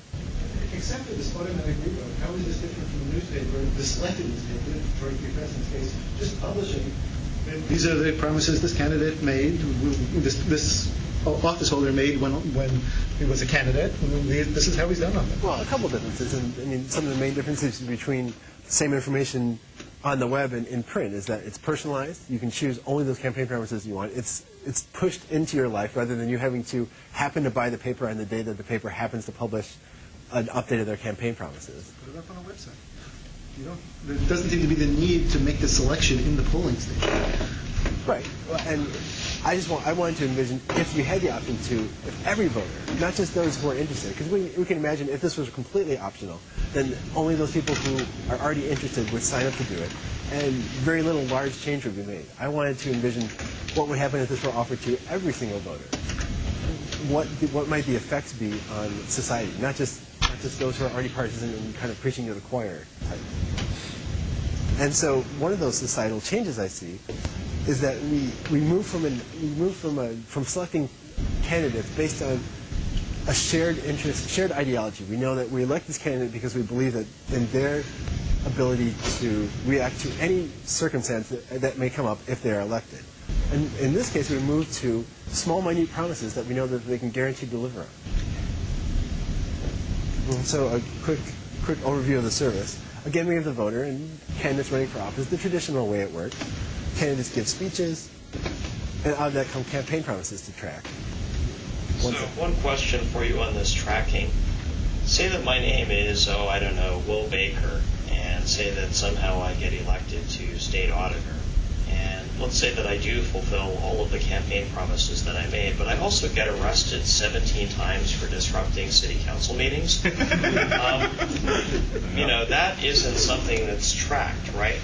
Except for this automatic revote, how is this different from the newspaper, the selected newspaper, for the president's case, just publishing? These are the promises this candidate made, this office holder made when he was a candidate. This is how he's done on them. Well, a couple differences. I mean, some of the main differences between the same information on the web and in print is that it's personalized. You can choose only those campaign promises you want. It's pushed into your life rather than you having to happen to buy the paper on the day that the paper happens to publish an update of their campaign promises. Put it up on a website. There doesn't seem to be the need to make the selection in the polling station. Right. And I wanted to envision if you had the option to, if every voter, not just those who are interested, because we can imagine if this was completely optional, then only those people who are already interested would sign up to do it, and very little large change would be made. I wanted to envision what would happen if this were offered to every single voter. What might the effects be on society, not just those who are already partisan and kind of preaching to the choir type. And so one of those societal changes I see is that we move from selecting candidates based on a shared interest, shared ideology. We know that we elect this candidate because we believe that in their ability to react to any circumstance that may come up if they are elected. And in this case, we move to small, minute promises that we know that they can guarantee to deliver on. And so a quick overview of the service. Again, we have the voter and candidates running for office, the traditional way it works. Candidates give speeches, and out of that come campaign promises to track. One question for you on this tracking. Say that my name is, I don't know, Will Baker, and say that somehow I get elected to state auditor. And let's say that I do fulfill all of the campaign promises that I made, but I also get arrested 17 times for disrupting city council meetings. That isn't something that's tracked, right?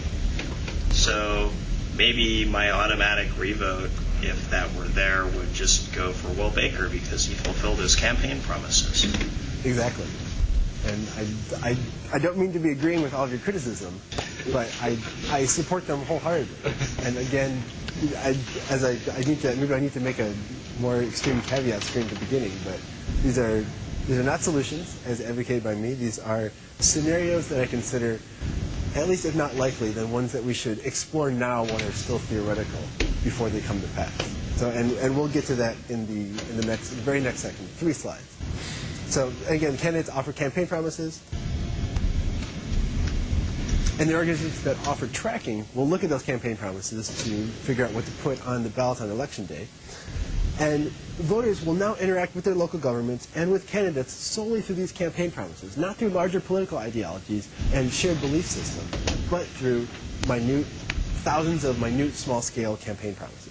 So maybe my automatic revote, if that were there, would just go for Will Baker because he fulfilled his campaign promises. Exactly. And I don't mean to be agreeing with all of your criticism, but I support them wholeheartedly. And again, I need to make a more extreme caveat screen at the beginning, but these are not solutions as advocated by me. These are scenarios that I consider, at least if not likely, then ones that we should explore now when they're still theoretical before they come to pass. So, and we'll get to that in the very next section, 3 slides. So again, candidates offer campaign promises, and the organizations that offer tracking will look at those campaign promises to figure out what to put on the ballot on election day. And voters will now interact with their local governments and with candidates solely through these campaign promises, not through larger political ideologies and shared belief systems, but through thousands of minute, small-scale campaign promises.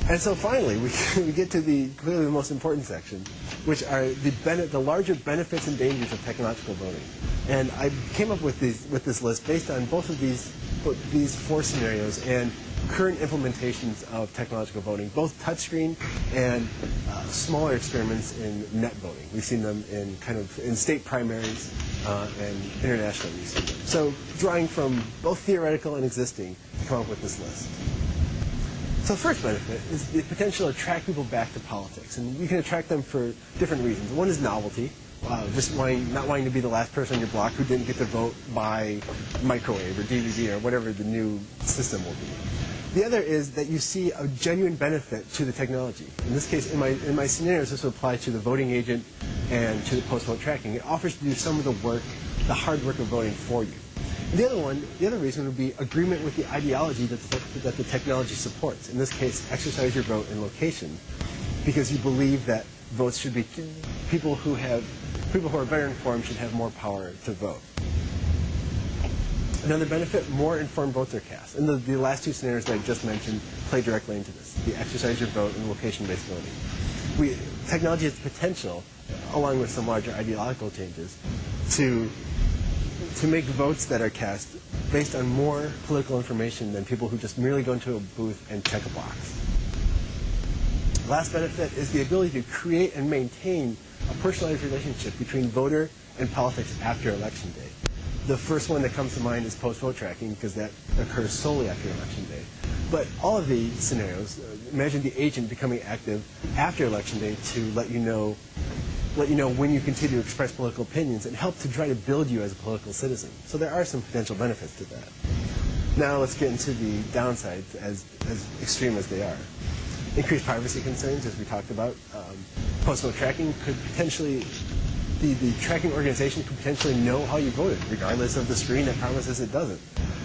And so finally, we get to clearly the most important section, which are the larger benefits and dangers of technological voting. And I came up with this list based on both of these 4 scenarios and current implementations of technological voting, both touchscreen and smaller experiments in net voting. We've seen them in in state primaries and internationally we've seen them. So drawing from both theoretical and existing to come up with this list. So the first benefit is the potential to attract people back to politics. And you can attract them for different reasons. One is novelty. Just not wanting to be the last person on your block who didn't get to vote by microwave or DVD or whatever the new system will be. The other is that you see a genuine benefit to the technology. In this case, in my scenarios, this would apply to the voting agent and to the post-vote tracking. It offers to do some of the work, the hard work of voting for you. The other reason would be agreement with the ideology that the technology supports. In this case, exercise your vote in location, because you believe that votes should be people who are better informed should have more power to vote. Another benefit: more informed votes are cast. And the last two scenarios that I just mentioned play directly into this: the exercise your vote and location-based voting. Technology has the potential, along with some larger ideological changes, to make votes that are cast based on more political information than people who just merely go into a booth and check a box. Last benefit is the ability to create and maintain a personalized relationship between voter and politics after Election Day. The first one that comes to mind is post-vote tracking, because that occurs solely after Election Day. But all of the scenarios, imagine the agent becoming active after Election Day to let you know when you continue to express political opinions and help to try to build you as a political citizen. So there are some potential benefits to that. Now let's get into the downsides, as extreme as they are. Increased privacy concerns, as we talked about. Post-vote tracking could potentially, the tracking organization could potentially know how you voted, regardless of the screen that promises it doesn't.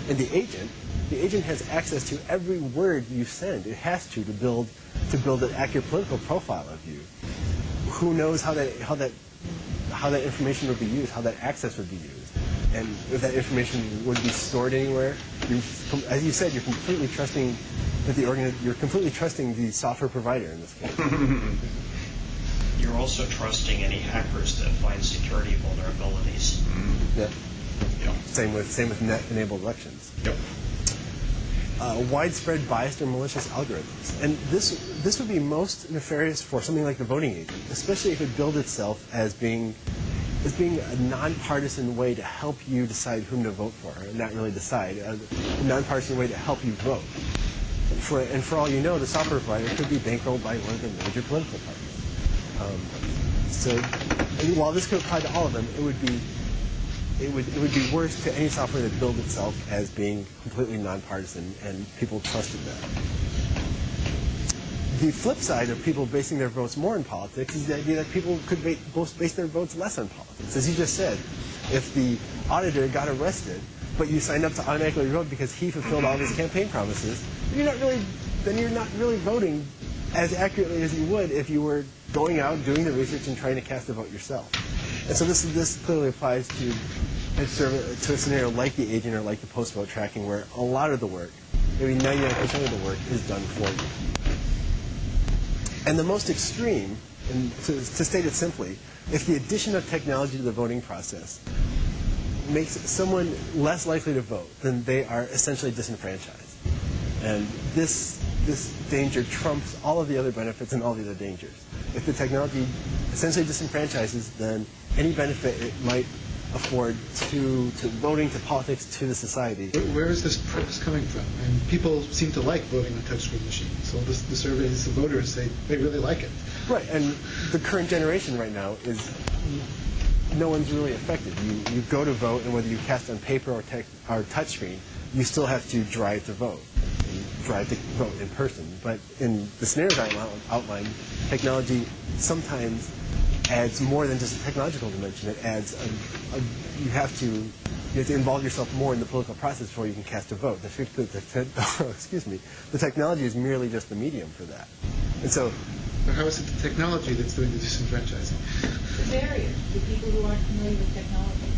And the agent has access to every word you send. It has to build an accurate political profile of you. Who knows how that information would be used, how that access would be used, and if that information would be stored anywhere. As you said, you're completely trusting you're completely trusting the software provider in this case. You're also trusting any hackers that find security vulnerabilities. Yeah. Same with net-enabled elections. Yep. Widespread biased or malicious algorithms. And this would be most nefarious for something like the voting agent, especially if it billed itself as being a nonpartisan way to help you decide whom to vote for, or not really decide, a nonpartisan way to help you vote. For all you know, the software provider could be bankrolled by one of the major political parties. So while this could apply to all of them, it would be worse to any software that billed itself as being completely nonpartisan, and people trusted that. The flip side of people basing their votes more on politics is the idea that people could base their votes less on politics. As you just said, if the auditor got arrested, but you signed up to automatically vote because he fulfilled all of his campaign promises, you're not really voting as accurately as you would if you were going out, doing the research, and trying to cast a vote yourself. And so this clearly applies to a scenario like the agent or like the post-vote tracking, where a lot of the work, maybe 99% of the work, is done for you. And the most extreme, and to state it simply, if the addition of technology to the voting process makes someone less likely to vote, then they are essentially disenfranchised. And this danger trumps all of the other benefits and all the other dangers. If the technology essentially disenfranchises, then any benefit it might afford to voting, to politics, to the society. Where is this premise coming from? And people seem to like voting on touchscreen machines. So the surveys of voters say they really like it. Right, and the current generation right now is no one's really affected. You go to vote, and whether you cast on paper or touchscreen, you still have to drive to vote. Drive to vote in person. But in the scenarios I outlined, technology sometimes adds more than just a technological dimension. It adds you have to involve yourself more in the political process before you can cast a vote. The technology is merely just the medium for that. And so, but how is it the technology that's doing the disenfranchising? The barrier to people who aren't familiar with technology.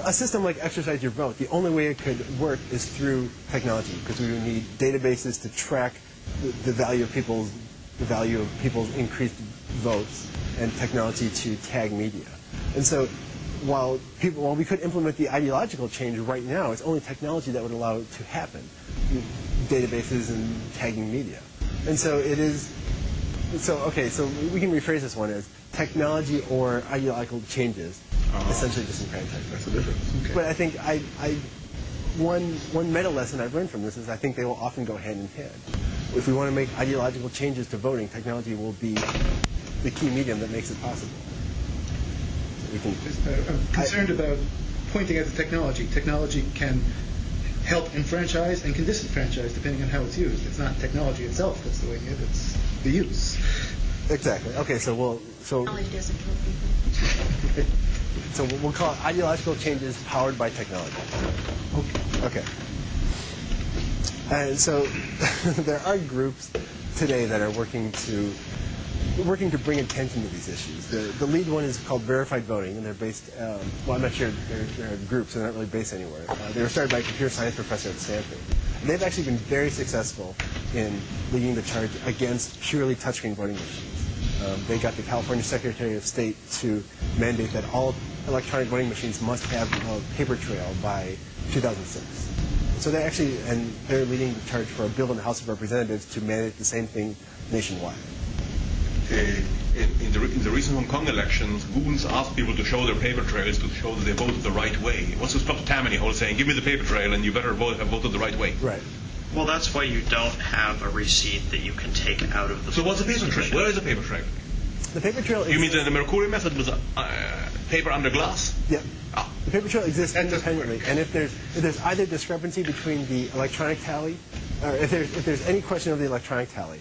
A system like Exercise Your Vote, the only way it could work is through technology, because we would need databases to track the value of people's increased votes, and technology to tag media. And so while we could implement the ideological change right now, it's only technology that would allow it to happen. databases and tagging media. And so it is, so we can rephrase this one as technology or ideological changes essentially disenfranchise. That's the difference. Okay. But I think one meta lesson I've learned from this is I think they will often go hand in hand. If we want to make ideological changes to voting, technology will be the key medium that makes it possible. I'm concerned about pointing at the technology. Technology can help enfranchise and can disenfranchise depending on how it's used. It's not technology itself that's doing it, it's the use. Exactly. Okay, so Technology doesn't kill people. so we'll call it ideological changes powered by technology. Okay. And so there are groups today that are working to bring attention to these issues. The lead one is called Verified Voting, and they're based, well, I'm not sure, they're groups, so they're not really based anywhere. They were started by a computer science professor at Stanford. And they've actually been very successful in leading the charge against purely touchscreen voting machines. They got the California Secretary of State to mandate that all electronic voting machines must have a paper trail by 2006. So they're leading the charge for a bill in the House of Representatives to mandate the same thing nationwide. In the recent Hong Kong elections, goons asked people to show their paper trails to show that they voted the right way. What's to stop Tammany Hall saying, "Give me the paper trail, and you better have voted the right way"? Right. Well, that's why you don't have a receipt that you can take out of the. So what's a paper trail? Where is a paper trail? The paper trail. You mean the Mercury method was paper under glass? Yeah. The paper trail exists independently, and if there's either discrepancy between the electronic tally, or if there's any question of the electronic tally,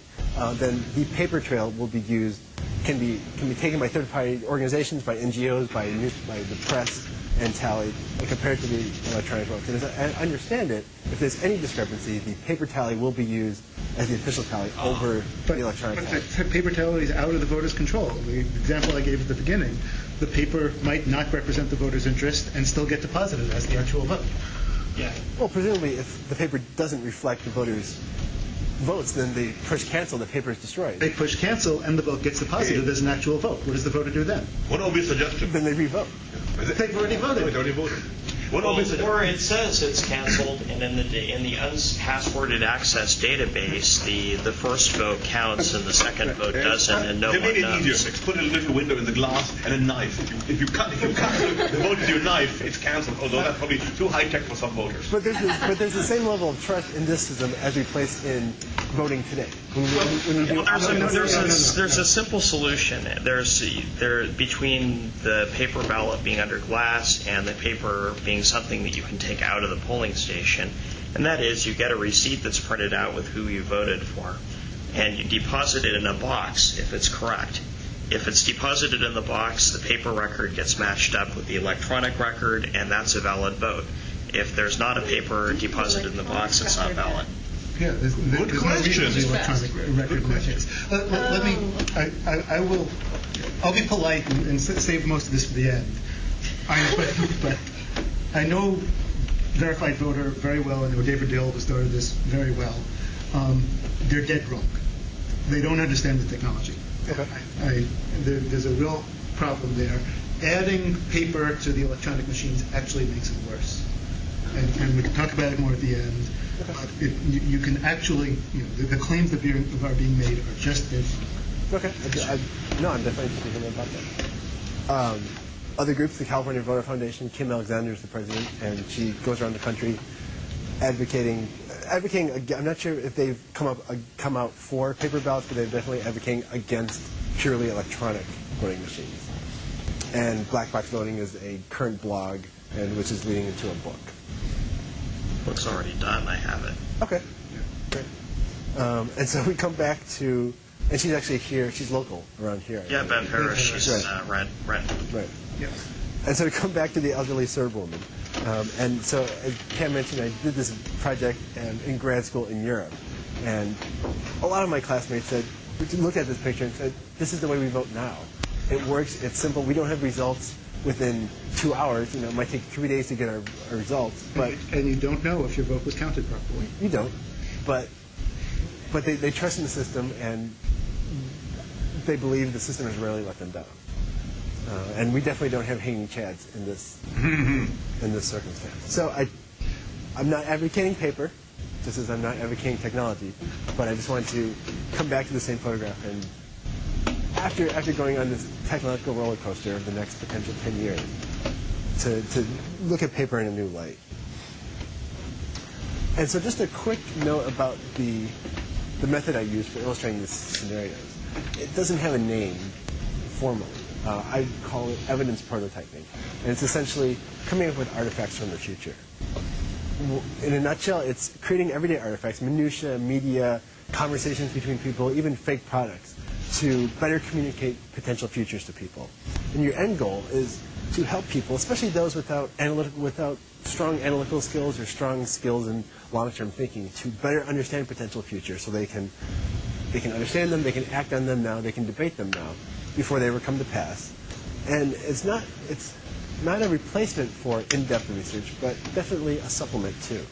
then the paper trail will be used, can be taken by third-party organizations, by NGOs, by the press, and tallied and compared to the electronic votes. And as I understand it, if there's any discrepancy, the paper tally will be used as the official tally over the electronic tally. But paper tally is out of the voter's control. The example I gave at the beginning, the paper might not represent the voter's interest and still get deposited as the actual vote. Yeah. Well, presumably, if the paper doesn't reflect the voters' votes, then they push cancel, the paper is destroyed. They push cancel, and the vote gets deposited as an actual vote. What does the voter do then? One obvious suggestion. Then they re-vote. They've already voted. They already voted. Or it says it's canceled, and in the unpassworded access database, the first vote counts and the second vote doesn't, and no one knows. They made it easier. Put a little window in the glass and a knife. If you cut the vote with your knife, it's canceled. Although that's probably too high tech for some voters. But there's the same level of trust in this system as we place in voting today. There's a simple solution. Between the paper ballot being under glass and the paper being something that you can take out of the polling station, and that is you get a receipt that's printed out with who you voted for, and you deposit it in a box if it's correct. If it's deposited in the box, the paper record gets matched up with the electronic record, and that's a valid vote. If there's not a paper deposited in the box, it's not valid. Yeah, there's no reason the electronic record in that case. I'll be polite and save most of this for the end. But I know Verified Voter very well. I know David Dill, who started this, very well. They're dead wrong. They don't understand the technology. Okay. There's a real problem there. Adding paper to the electronic machines actually makes it worse. And we can talk about it more at the end. You can actually, the claims that are being made are just dead wrong. Okay. I'm definitely interested in about that. Other groups, the California Voter Foundation, Kim Alexander is the president, and she goes around the country advocating. I'm not sure if they've come out for paper ballots, but they're definitely advocating against purely electronic voting machines. And Black Box Voting is a current blog, and which is leading into a book. Book's already done. I have it. Okay. Great. And so we come back to, and she's actually here. She's local around here. Yeah, Bev Harris. She's Renton. Right. Yes. And so we come back to the elderly Serb woman. And so, as Pam mentioned, I did this project in grad school in Europe. And a lot of my classmates looked at this picture and said, this is the way we vote now. It works. It's simple. We don't have results within 2 hours. It might take 3 days to get our results. And you don't know if your vote was counted properly. You don't. But they trust in the system, and they believe the system has rarely let them down. And we definitely don't have hanging chads in this circumstance. So I'm not advocating paper. just as I'm not advocating technology, but I just wanted to come back to the same photograph. And after going on this technological roller coaster of the next potential 10 years, to look at paper in a new light. And so just a quick note about the method I use for illustrating these scenarios. It doesn't have a name formally. I call it evidence prototyping. And it's essentially coming up with artifacts from the future. In a nutshell, it's creating everyday artifacts, minutiae, media, conversations between people, even fake products, to better communicate potential futures to people. And your end goal is to help people, especially those without strong analytical skills or strong skills in long-term thinking, to better understand potential futures so they can understand them, they can act on them now, they can debate them now before they ever come to pass. And it's not a replacement for in-depth research, but definitely a supplement too.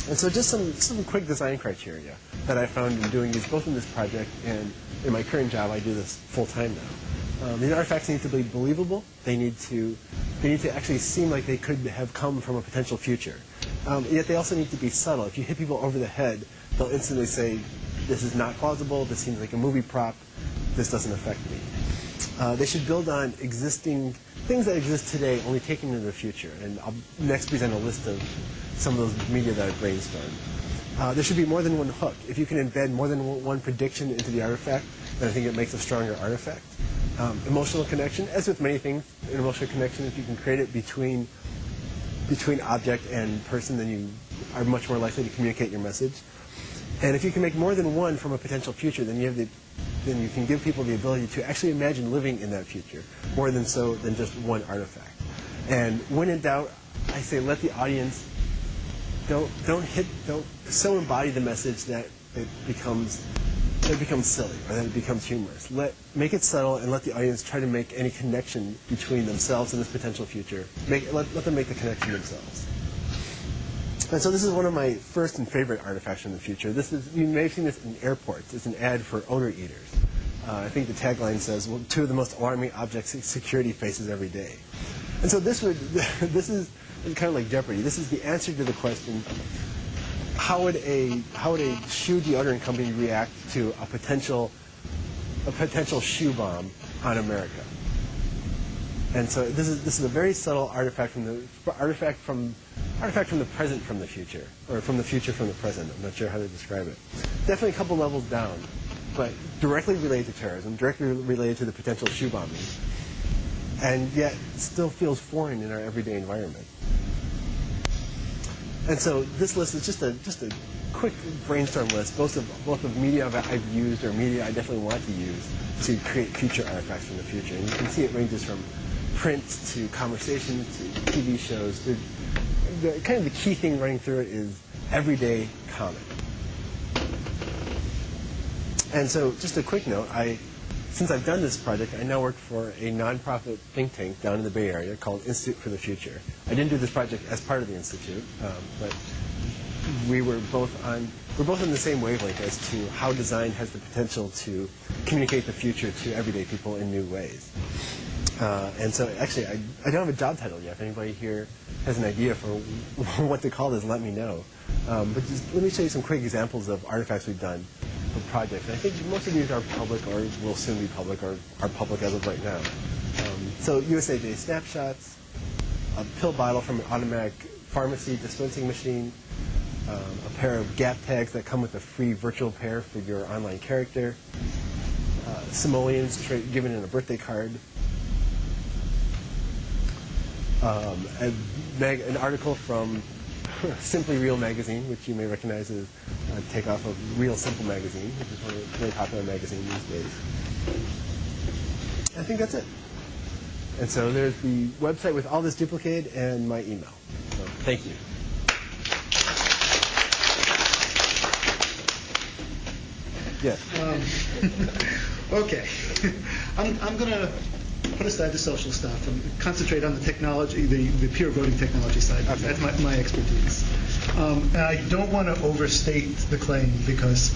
And so just some quick design criteria that I found in doing these, both in this project and in my current job. I do this full-time now. These artifacts need to be believable. They need to actually seem like they could have come from a potential future. Yet they also need to be subtle. If you hit people over the head, they'll instantly say, this is not plausible, this seems like a movie prop, this doesn't affect me. They should build on existing things that exist today, only taken into the future. And I'll next present a list of some of those media that I've brainstormed. There should be more than one hook. If you can embed more than one prediction into the artifact, then I think it makes a stronger artifact. Emotional connection, as with many things, an emotional connection, if you can create it between object and person, then you are much more likely to communicate your message. And if you can make more than one from a potential future, then you can give people the ability to actually imagine living in that future, more than just one artifact. And when in doubt, I say let the audience don't so embody the message that it becomes silly or that it becomes humorous. Make it subtle and let the audience try to make any connection between themselves and this potential future. Let them make the connection themselves. And so this is one of my first and favorite artifacts from the future. You may have seen this in airports. It's an ad for odor eaters. I think the tagline says, well, 2 of the most alarming objects security faces every day. And so this is kind of like Jeopardy. This is the answer to the question, how would a shoe deodorant company react to a potential shoe bomb on America? And so this is a very subtle artifact from the present from the future, or from the future from the present. I'm not sure how to describe it. Definitely a couple levels down, but directly related to terrorism, directly related to the potential shoe bombing, and yet still feels foreign in our everyday environment. And so this list is just a quick brainstorm list, both of media I've used or media I definitely want to use to create future artifacts from the future. And you can see it ranges from print to conversations to TV shows. Kind of the key thing running through it is everyday comment. And so just a quick note, since I've done this project, I now work for a nonprofit think tank down in the Bay Area called Institute for the Future. I didn't do this project as part of the Institute, but we're both on the same wavelength as to how design has the potential to communicate the future to everyday people in new ways. And so actually, I don't have a job title yet. If anybody here has an idea for what to call this, let me know. But just let me show you some quick examples of artifacts we've done for projects. And I think most of these are public or will soon be public or are public as of right now. So USA Today snapshots, a pill bottle from an automatic pharmacy dispensing machine, a pair of Gap tags that come with a free virtual pair for your online character, simoleons given in a birthday card, an article from Simply Real magazine, which you may recognize as a takeoff of Real Simple magazine, which is one of the very popular magazines these days. I think that's it. And so there's the website with all this duplicated and my email. So thank you. Yes. Okay. I'm going to put aside the social stuff and concentrate on the technology, the pure voting technology side. Okay. That's my expertise. And I don't want to overstate the claim because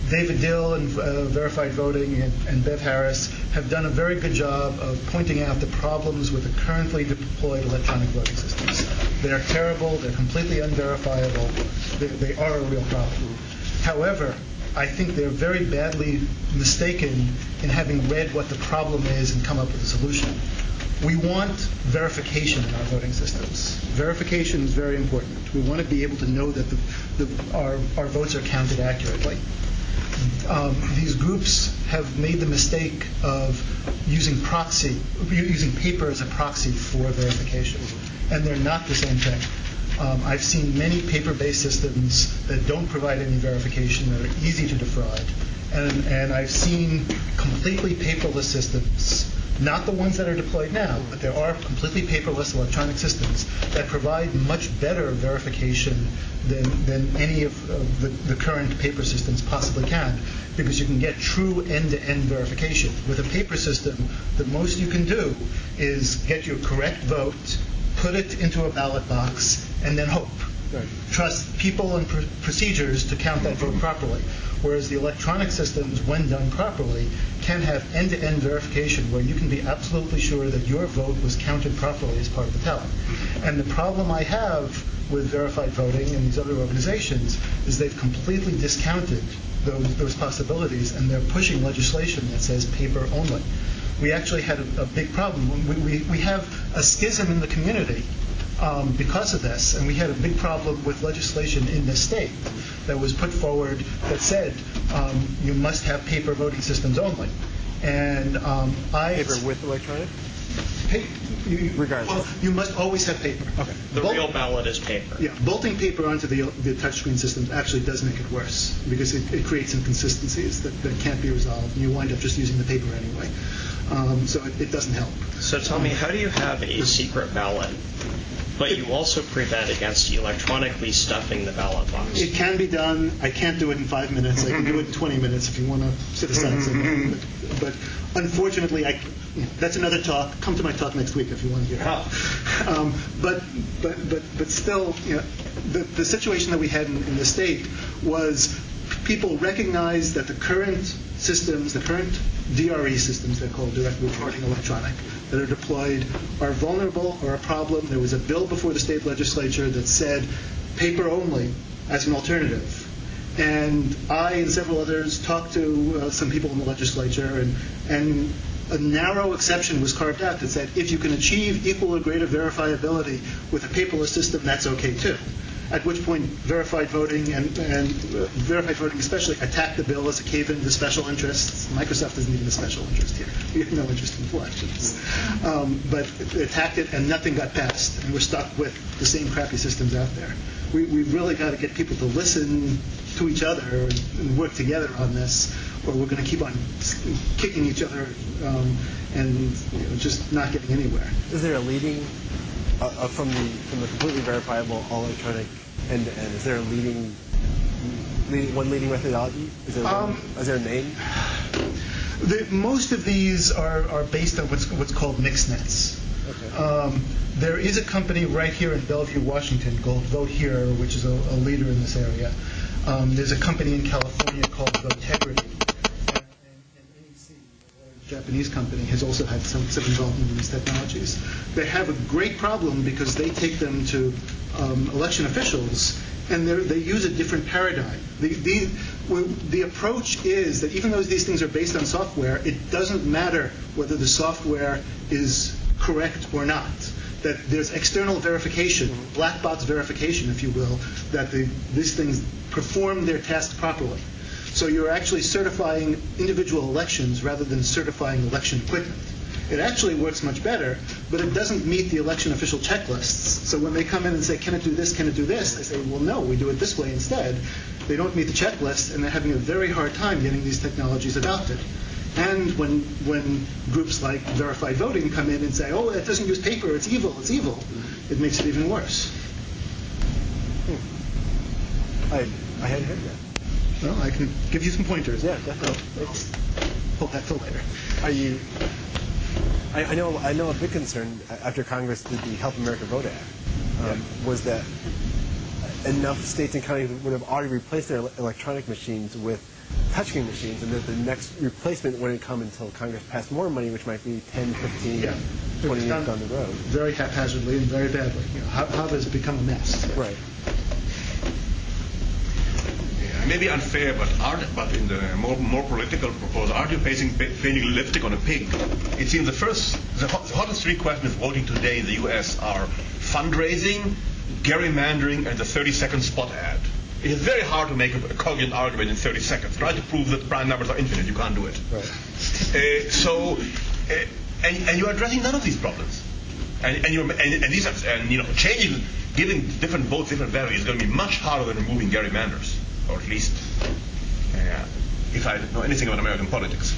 David Dill and Verified Voting and Bev Harris have done a very good job of pointing out the problems with the currently deployed electronic voting systems. They are terrible. They're completely unverifiable. They are a real problem. However, I think they're very badly mistaken in having read what the problem is and come up with a solution. We want verification in our voting systems. Verification is very important. We want to be able to know that our votes are counted accurately. These groups have made the mistake of using paper as a proxy for verification, and they're not the same thing. I've seen many paper-based systems that don't provide any verification, that are easy to defraud, and I've seen completely paperless systems, not the ones that are deployed now, but there are completely paperless electronic systems that provide much better verification than any of the current paper systems possibly can, because you can get true end-to-end verification. With a paper system, the most you can do is get your correct vote, put it into a ballot box, and then hope. Right. Trust people and procedures to count that vote properly. Whereas the electronic systems, when done properly, can have end-to-end verification where you can be absolutely sure that your vote was counted properly as part of the tally. And the problem I have with verified voting and these other organizations is they've completely discounted those possibilities, and they're pushing legislation that says paper only. We actually had a big problem. We have a schism in the community because of this, and we had a big problem with legislation in this state that was put forward that said you must have paper voting systems only. And paper with electronic? Regardless. Well, you must always have paper. Okay. The real ballot is paper. Yeah, bolting paper onto the touchscreen system actually does make it worse because it creates inconsistencies that can't be resolved, and you wind up just using the paper anyway. So it doesn't help. So tell me, how do you have a secret ballot, but you also prevent against electronically stuffing the ballot box? It can be done. I can't do it in 5 minutes. I can do it in 20 minutes if you want to sit aside something. But unfortunately, that's another talk. Come to my talk next week if you want to hear it. But still, the situation that we had in the state was people recognized that the current systems, the current DRE systems, they're called direct reporting electronic, that are deployed are vulnerable or a problem. There was a bill before the state legislature that said paper only as an alternative. And I and several others talked to some people in the legislature, and a narrow exception was carved out that said if you can achieve equal or greater verifiability with a paperless system, that's okay too. At which point, verified voting and verified voting especially attacked the bill as a cave-in to special interests. Microsoft isn't even a special interest here. We have no interest in elections. But it attacked it, and nothing got passed. And we're stuck with the same crappy systems out there. We've really got to get people to listen to each other and work together on this, or we're going to keep on kicking each other and just not getting anywhere. Is there a leading from the completely verifiable all electronic end to end? Is there a leading methodology? Is there a name? Most of these are based on what's called mixed nets. Okay. There is a company right here in Bellevue, Washington called Vote Here, which is a leader in this area. There's a company in California called Votegrity. And NEC, a Japanese company, has also had some involvement in these technologies. They have a great problem because they take them to election officials, and they use a different paradigm. The approach is that even though these things are based on software, it doesn't matter whether the software is correct or not. That there's external verification, black box verification, if you will, that these things perform their task properly. So you're actually certifying individual elections rather than certifying election equipment. It actually works much better, but it doesn't meet the election official checklists. So when they come in and say, can it do this, can it do this? They say, well, no, we do it this way instead. They don't meet the checklist, and they're having a very hard time getting these technologies adopted. And when groups like Verified Voting come in and say, oh, it doesn't use paper, it's evil, it makes it even worse. I hadn't heard that. Well, I can give you some pointers. Yeah, definitely. I'll hold that till later. I know a big concern after Congress did the Help America Vote Act was that enough states and counties would have already replaced their electronic machines with touchscreen machines, and that the next replacement wouldn't come until Congress passed more money, which might be 10, 15, 20 years down the road. Very haphazardly and very badly. You know, how does it become a mess? Right. It may be unfair, but in the more political proposal, aren't you painting lipstick on a pig? It seems the hottest three questions voting today in the U.S. are fundraising, gerrymandering, and the 30-second spot ad. It is very hard to make a cogent argument in 30 seconds. Try to prove that prime numbers are infinite. You can't do it. Right. And you're addressing none of these problems. Changing, giving different votes different values is going to be much harder than removing gerrymanders, or at least if I know anything about American politics.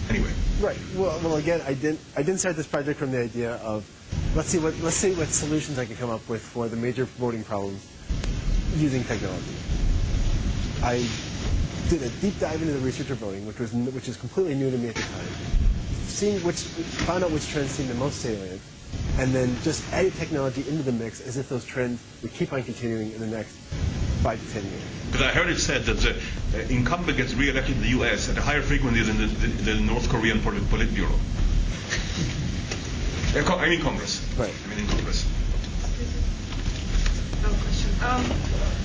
Anyway. Right. Well, again, I didn't start this project from the idea of let's see what solutions I can come up with for the major voting problems using technology. I did a deep dive into the research of voting, which is completely new to me at the time. Found out which trends seemed the most salient, and then just added technology into the mix as if those trends would keep on continuing in the next 5 to 10 years. Because I heard it said that the incumbent gets re-elected in the U.S. at a higher frequency than the North Korean Politburo. I mean Congress. Right. I mean in Congress. No question. I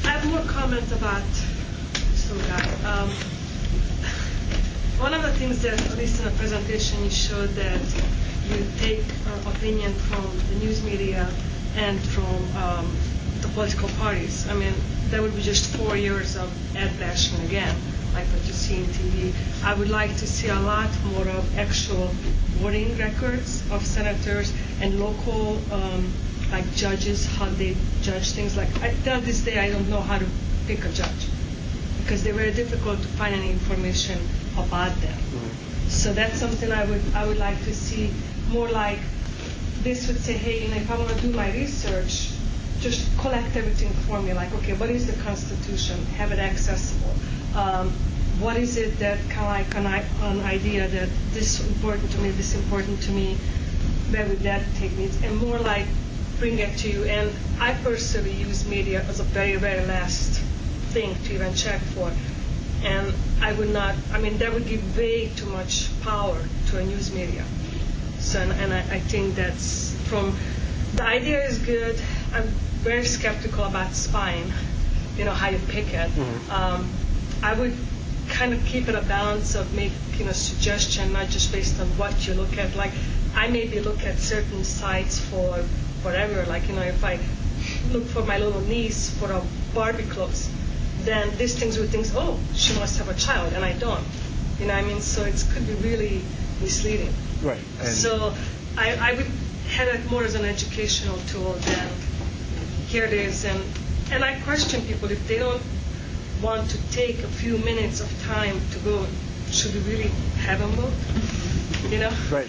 have more comments about that. One of the things that, at least in the presentation, you showed that you take opinion from the news media and from the political parties. I mean, that would be just 4 years of ad bashing again, like what you see in TV. I would like to see a lot more of actual voting records of senators and local like judges, how they judge things. Like till this day, I don't know how to pick a judge because they're very difficult to find any information about them. Mm-hmm. So that's something I would like to see more. Like this would say, hey, if I want to do my research, just collect everything for me. Like, okay, what is the Constitution? Have it accessible. What is it that kind of like an idea that this important to me, this important to me? Where would that take me? And more like bring it to you. And I personally use media as a very, very last thing to even check for. And I would not, I mean, that would give way too much power to a news media. So, and I think that's the idea is good. I'm very skeptical about spying, how you pick it. Mm-hmm. I would kind of keep it a balance of making a suggestion, not just based on what you look at. Like, I maybe look at certain sites for whatever, like, if I look for my little niece for a Barbie clothes, then these things would think, oh, she must have a child, and I don't. You know what I mean? So it could be really misleading. Right. And so I would have it more as an educational tool than here it is. And I question people if they don't want to take a few minutes of time to vote, should we really have them vote? Right.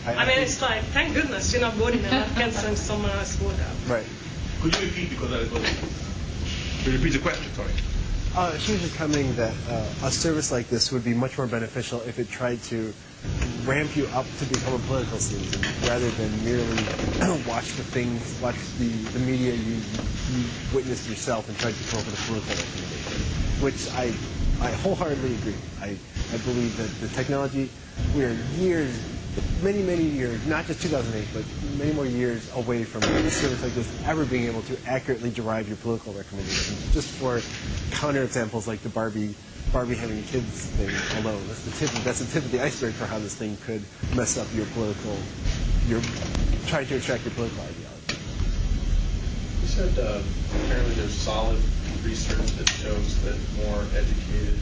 I mean, it's like, thank goodness you're not voting and not canceling someone else's vote out. Right. Could you repeat, because repeat the question, sorry. She was just commenting that a service like this would be much more beneficial if it tried to ramp you up to become a political citizen rather than merely watch the media you witnessed yourself and try to come up with a political recommendation, which I wholeheartedly agree. I believe that the technology, we are years, many, many years, not just 2008, but many more years away from a service like this ever being able to accurately derive your political recommendations. Just for counterexamples like the Barbie having kids thing alone. That's the tip of the iceberg for how this thing could mess up trying to attract your political ideology. You said apparently there's solid research that shows that more educated,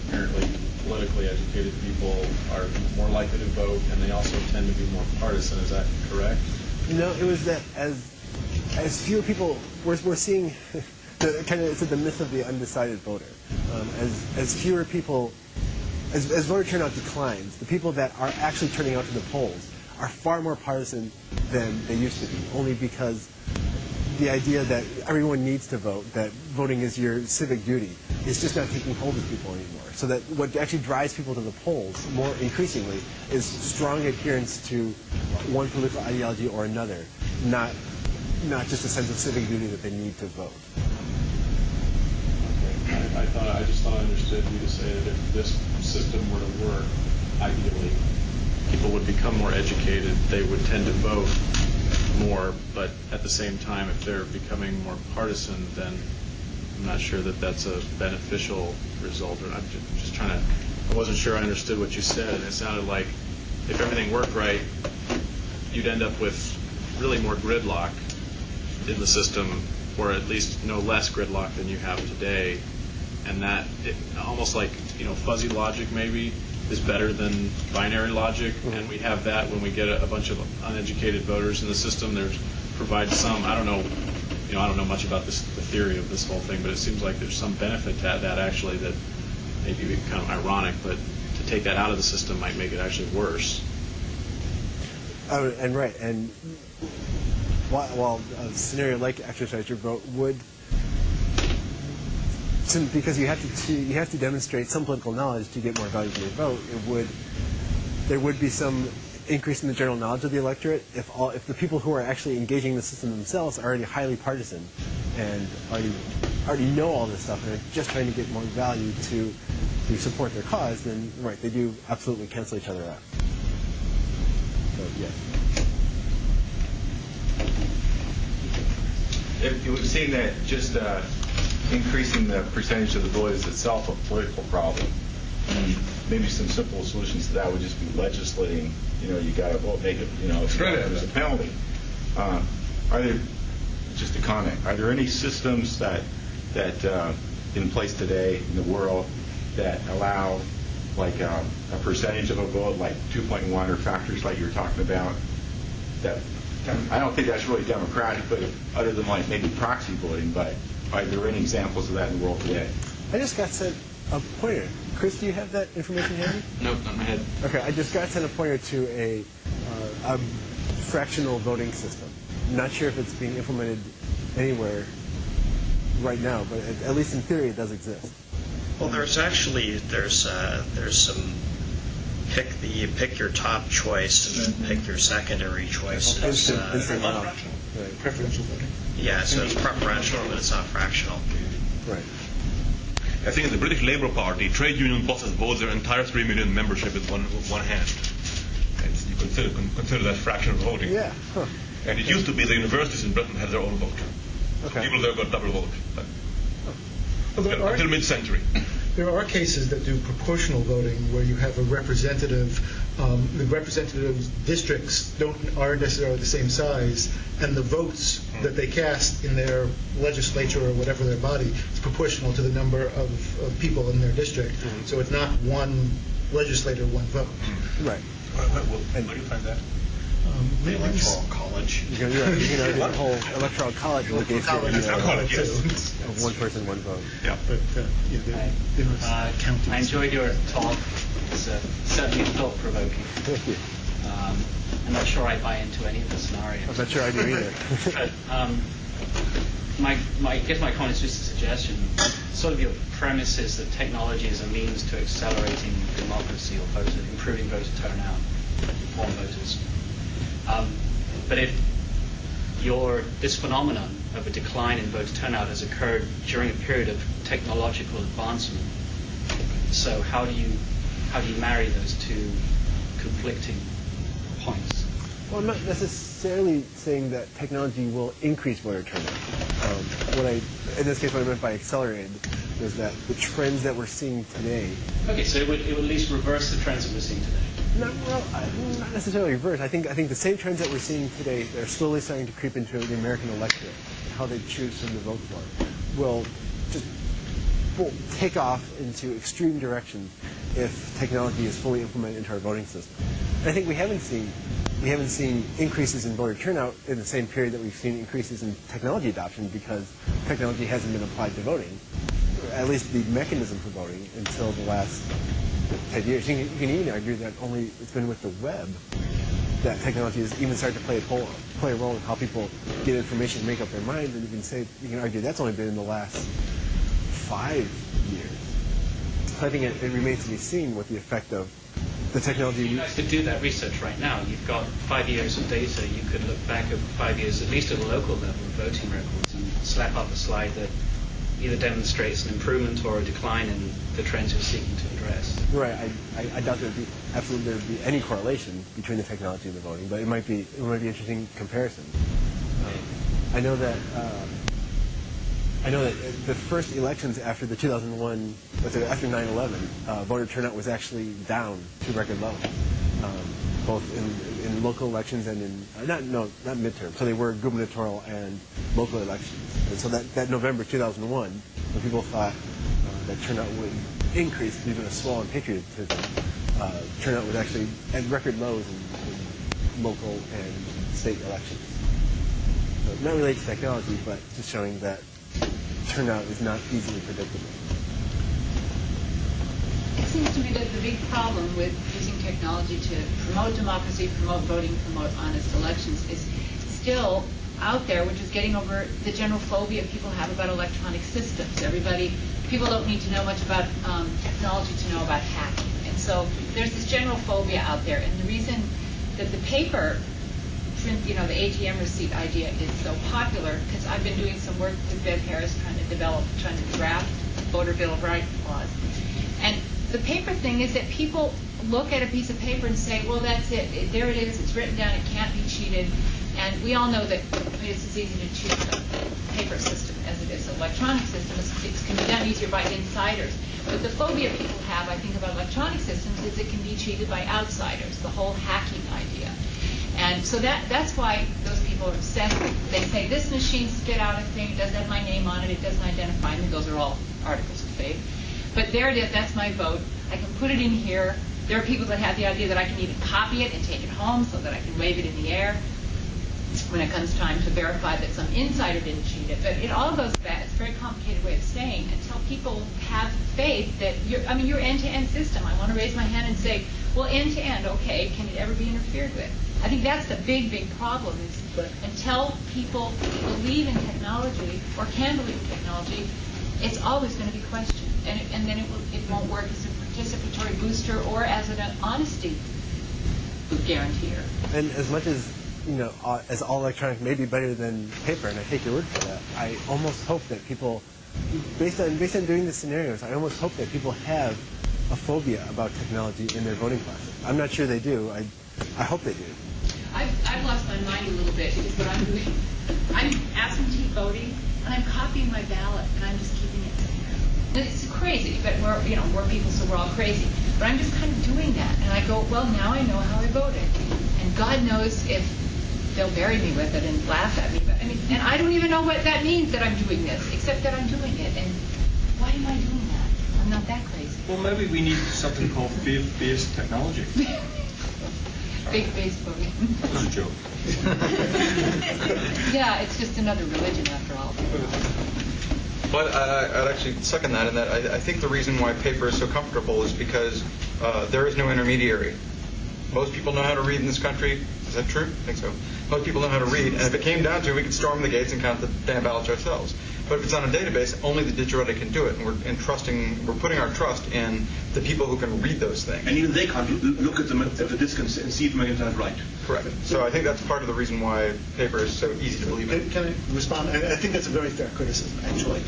apparently politically educated people are more likely to vote, and they also tend to be more partisan. Is that correct? No, it was that as fewer people, we're seeing it's the myth of the undecided voter. As fewer people, as voter turnout declines, the people that are actually turning out to the polls are far more partisan than they used to be, only because the idea that everyone needs to vote, that voting is your civic duty, is just not taking hold of people anymore. So that what actually drives people to the polls more increasingly is strong adherence to one political ideology or another, not just a sense of civic duty that they need to vote. I just thought I understood you to say that if this system were to work, ideally, people would become more educated, they would tend to vote more, but at the same time, if they're becoming more partisan, then I'm not sure that that's a beneficial result. Or I'm just trying to, I wasn't sure I understood what you said, and it sounded like if everything worked right, you'd end up with really more gridlock in the system, or at least no less gridlock than you have today, and that almost like, fuzzy logic maybe is better than binary logic, and we have that when we get a bunch of uneducated voters in the system. There's provides some, I don't know much about the theory of this whole thing, but it seems like there's some benefit to that actually, that maybe kind of ironic, but to take that out of the system might make it actually worse. And right, and while a scenario like exercise your vote would, because you have to demonstrate some political knowledge to get more value from your vote, there would be some increase in the general knowledge of the electorate if the people who are actually engaging in the system themselves are already highly partisan and already know all this stuff and are just trying to get more value to support their cause, then right, they do absolutely cancel each other out. So yes. It would seem that just increasing the percentage of the vote is itself a political problem. And maybe some simple solutions to that would just be legislating. You got to vote, make it. There's a penalty. Are there? Just a comment. Are there any systems that in place today in the world that allow like a percentage of a vote, like 2.1 or factors like you were talking about? That I don't think that's really democratic, but other than like maybe proxy voting. But are there any examples of that in the world today? I just got sent a pointer. Chris, do you have that information handy? Nope, not in my head. Okay, I just got sent a pointer to a fractional voting system. I'm not sure if it's being implemented anywhere right now, but at least in theory it does exist. Well, there's some pick your top choice and then pick your secondary choice. Preferential voting. Yeah, so it's preferential, but it's not fractional. Right. I think in the British Labour Party, trade union bosses vote their entire 3 million membership with one hand. And you consider that fractional voting. Yeah. Huh. And it used to be the universities in Britain had their own vote. Okay. So people there got double vote. Until mid-century. There are cases that do proportional voting where you have a representative, the representative districts aren't necessarily the same size, and the votes that they cast in their legislature or whatever their body is proportional to the number of people in their district. So it's not one legislator, one vote. Right. Where do you find that? The Electoral College. You can argue the whole Electoral College in the case of one person, one vote. Yeah. But I enjoyed your talk. It's certainly thought-provoking. Thank you. I'm not sure I buy into any of the scenarios. I'm not sure I do either. But I guess my comment is just a suggestion. Sort of your premise is that technology is a means to accelerating democracy or improving voter turnout, more voters. But if this phenomenon of a decline in voter turnout has occurred during a period of technological advancement, so how do you marry those two conflicting points? Well, I'm not necessarily saying that technology will increase voter turnout. In this case, what I meant by accelerated was that the trends that we're seeing today. Okay, so it would at least reverse the trends that we're seeing today. Not necessarily reverse. I think the same trends that we're seeing today, they're slowly starting to creep into the American electorate, how they choose who to vote for, will just take off into extreme directions if technology is fully implemented into our voting system. And I think we haven't seen increases in voter turnout in the same period that we've seen increases in technology adoption, because technology hasn't been applied to voting, at least the mechanism for voting, until the last 10 years. You can even argue that only it's been with the web that technology has even started to play a role in how people get information and make up their minds, and you can argue that's only been in the last 5 years. So I think it remains to be seen what the effect of the technology. You guys could do that research right now. You've got 5 years of data. You could look back over 5 years, at least at a local level, of voting records, and slap up a slide that either demonstrates an improvement or a decline in the trends you're seeking to address. Right. I doubt there would be any correlation between the technology and the voting, but it might be an interesting comparison. I know that the first elections after the 2001, after 9/11, voter turnout was actually down to record lows, both in local elections and in not midterm. So they were gubernatorial and local elections. And so that November 2001, when people thought that turnout would increase due to a swell in patriotism, turnout was actually at record lows in local and state elections. So not related to technology, but just showing that turnout is not easily predictable. It seems to me that the big problem with using technology to promote democracy, promote voting, promote honest elections is still out there, which is getting over the general phobia people have about electronic systems. People don't need to know much about technology to know about hacking. And so there's this general phobia out there. And the reason that the paper print, the ATM receipt idea is so popular, because I've been doing some work with Bev Harris trying to draft voter Bill of Rights laws. And the paper thing is that people look at a piece of paper and say, well, that's it. There it is. It's written down. It can't be cheated. And we all know that it's as easy to cheat the paper system as it is an electronic system. It can be done easier by insiders. But the phobia people have, I think, about electronic systems is it can be cheated by outsiders, the whole hacking idea. And so that's why those people are obsessed. They say, this machine spit out a thing, it doesn't have my name on it, it doesn't identify me. Those are all articles of faith. But there it is, that's my vote. I can put it in here. There are people that have the idea that I can even copy it and take it home so that I can wave it in the air when it comes time to verify that some insider didn't cheat it. But it all goes back, it's a very complicated way of saying, until people have faith that your end-to-end system. I want to raise my hand and say, well, end-to-end, okay, can it ever be interfered with? I think that's the big, big problem is until people believe in technology or can believe in technology, it's always going to be questioned. And then it won't work as a participatory booster or as an honesty guarantor. And as much as as all electronic may be better than paper, and I take your word for that, I almost hope that people, based on doing the scenarios, I almost hope that people have a phobia about technology in their voting classes. I'm not sure they do. I hope they do. I've lost my mind a little bit because what I'm doing, I'm absentee voting, and I'm copying my ballot, and I'm just keeping it there. It's crazy, but we're people, so we're all crazy. But I'm just kind of doing that, and I go, well, now I know how I voted, and God knows if they'll bury me with it and laugh at me. But and I don't even know what that means that I'm doing this, except that I'm doing it. And why am I doing that? I'm not that crazy. Well, maybe we need something called fear-based technology. Big Facebook. That was a joke. Yeah, it's just another religion after all. But I'd actually second that, in that I think the reason why paper is so comfortable is because there is no intermediary. Most people know how to read in this country. Is that true? I think so. Most people know how to read, and if it came down to it, we could storm the gates and count the damn ballots ourselves. But if it's on a database, only the digitally can do it, and we're putting our trust in the people who can read those things. And even they can't look at them at a distance and see if they're getting it right. Correct. So I think that's part of the reason why paper is so easy to believe in. Can I respond? I think that's a very fair criticism, actually.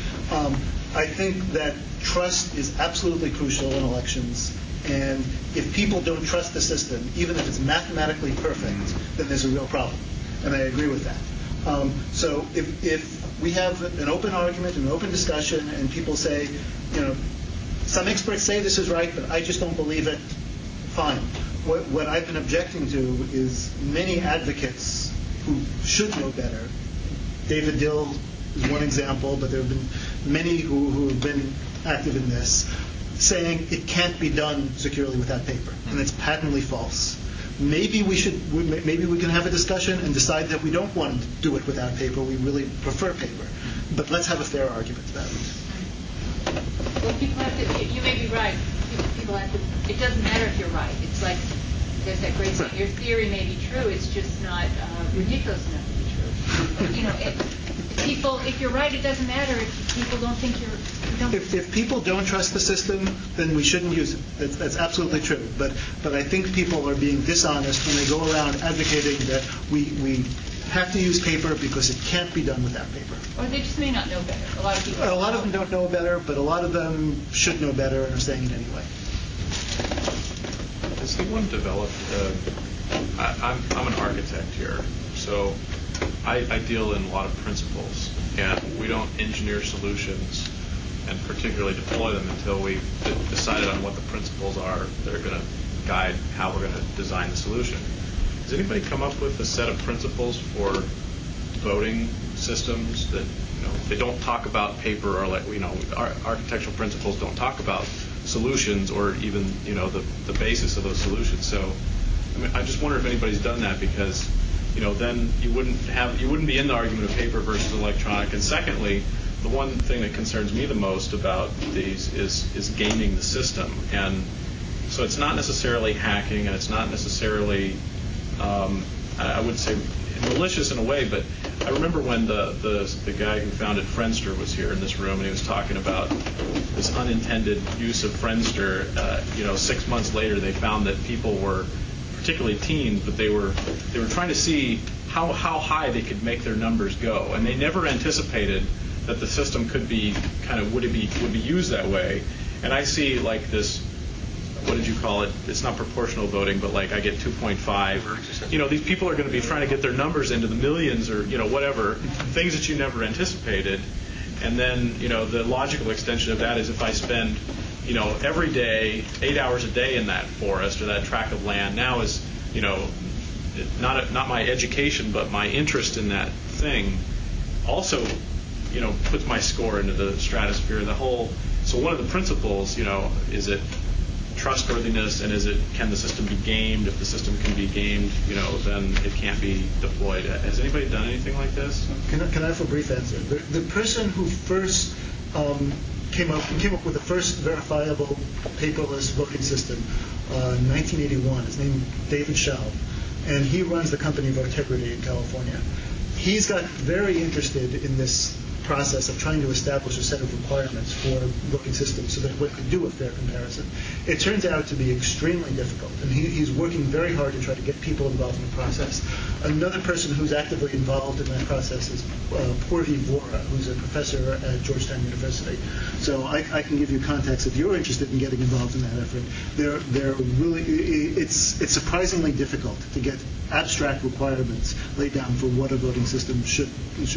I think that trust is absolutely crucial in elections. And if people don't trust the system, even if it's mathematically perfect, then there's a real problem. And I agree with that. So if we have an open argument, an open discussion, and people say, some experts say this is right, but I just don't believe it, fine. What I've been objecting to is many advocates who should know better. David Dill is one example, but there have been many who have been active in this, saying it can't be done securely without paper, and it's patently false. Maybe we can have a discussion and decide that we don't want to do it without paper. We really prefer paper, but let's have a fair argument about it. Well, people have to. You may be right. People have to. It doesn't matter if you're right. It's like there's that great saying: your theory may be true. It's just not ridiculous enough to be true. People, if you're right, it doesn't matter if people don't think you're If people don't trust the system, then we shouldn't use it. That's absolutely true. But I think people are being dishonest when they go around advocating that we have to use paper because it can't be done without paper. Or they just may not know better. A lot of people. A lot of them don't know better, but a lot of them should know better and are saying it anyway. Has anyone developed? I'm an architect here, so I deal in a lot of principles, and we don't engineer solutions and particularly deploy them until we've decided on what the principles are that are going to guide how we're going to design the solution. Has anybody come up with a set of principles for voting systems that, they don't talk about paper, or architectural principles don't talk about solutions or even, the basis of those solutions. So, I just wonder if anybody's done that, because, then you wouldn't be in the argument of paper versus electronic. And secondly, the one thing that concerns me the most about these is gaming the system. And so it's not necessarily hacking, and it's not necessarily, I would say, malicious in a way, but I remember when the guy who founded Friendster was here in this room, and he was talking about this unintended use of Friendster. 6 months later, they found that people were, particularly teens, but they were trying to see how high they could make their numbers go, and they never anticipated that the system could be would be used that way. And I see like this. What did you call it? It's not proportional voting, but like I get 2.5. These people are going to be trying to get their numbers into the millions, or whatever, things that you never anticipated. And then the logical extension of that is if I spend every day 8 hours a day in that forest or that tract of land, now is not my education, but my interest in that thing also puts my score into the stratosphere. So one of the principles, is it trustworthiness, and can the system be gamed? If the system can be gamed, then it can't be deployed. Has anybody done anything like this? Can I have a brief answer? The person who first came up with the first verifiable paperless voting system in 1981. His name is David Schaub, and he runs the company Votegrity in California. He's got very interested in this process of trying to establish a set of requirements for voting systems so that one could do a fair comparison. It turns out to be extremely difficult, and he's working very hard to try to get people involved in the process. Another person who's actively involved in that process is Purvi Vora, who's a professor at Georgetown University. So I can give you context if you're interested in getting involved in that effort. They're really, it's surprisingly difficult to get abstract requirements laid down for what a voting system should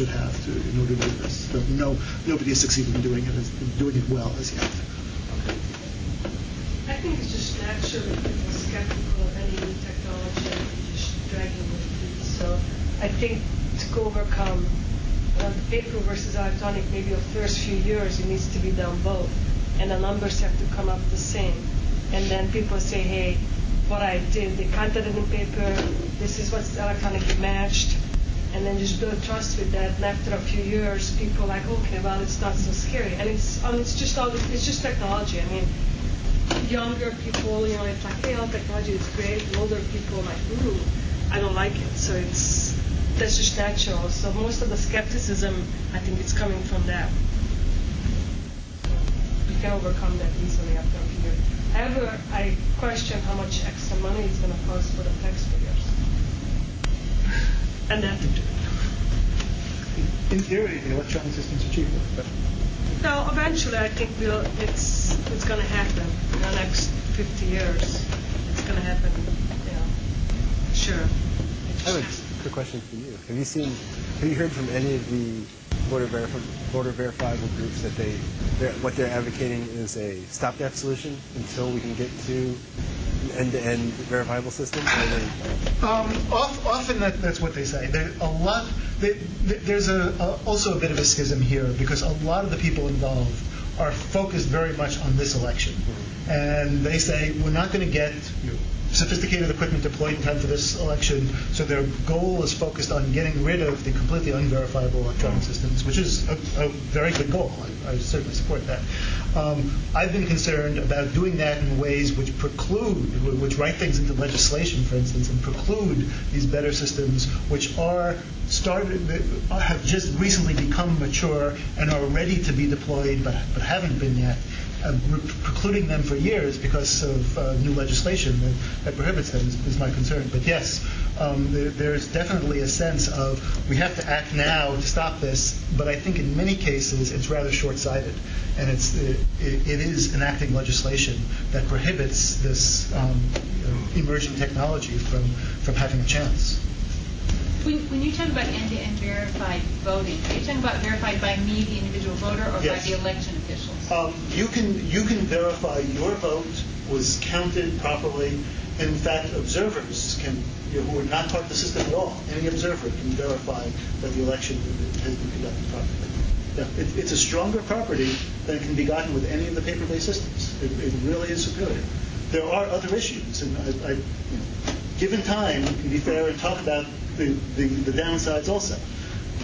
have in order to do this. So nobody has succeeded in doing it well as yet. I think it's just natural that people are skeptical of any new technology and just dragging their feet. So I think to overcome the paper versus electronic, maybe the first few years, it needs to be done both. And the numbers have to come up the same. And then people say, hey, what I did, they counted it in paper, this is what's electronically matched, and then just build trust with that. And after a few years, people are like, okay, well, it's not so scary. And it's just technology. I mean, younger people, it's like, hey, all technology is great. And older people are like, ooh, I don't like it. So that's just natural. So most of the skepticism, I think it's coming from that. You can overcome that easily after a few years. However, I question how much extra money it's going to cost for the taxpayers. And that. In theory, the electronic systems are cheaper. But no, eventually I think it's going to happen in the next 50 years. It's going to happen, sure. I have a quick question for you. Have you heard from any of the voter verifiable groups that what they're advocating is a stopgap solution until we can get to an end-to-end verifiable system? Often that's what they say. There's also a bit of a schism here because a lot of the people involved are focused very much on this election. And they say, we're not going to get sophisticated equipment deployed in time for this election, so their goal is focused on getting rid of the completely unverifiable electronic systems, which is a very good goal. I certainly support that. I've been concerned about doing that in ways which write things into legislation, for instance, and preclude these better systems, which are have just recently become mature and are ready to be deployed, but haven't been yet, precluding them for years because of new legislation that prohibits them is my concern. But yes, there's definitely a sense of we have to act now to stop this, but I think in many cases it's rather short-sighted, and it is enacting legislation that prohibits this emerging technology from having a chance. When you talk about end-to-end verified voting, are you talking about verified by me, the individual voter, or Yes. by the election officials? You can verify your vote was counted properly. In fact, observers who are not part of the system at all, any observer can verify that the election has been conducted properly. Yeah, it's a stronger property than can be gotten with any of the paper-based systems. It really is superior. There are other issues, and given time, we can be fair and talk about the downsides also.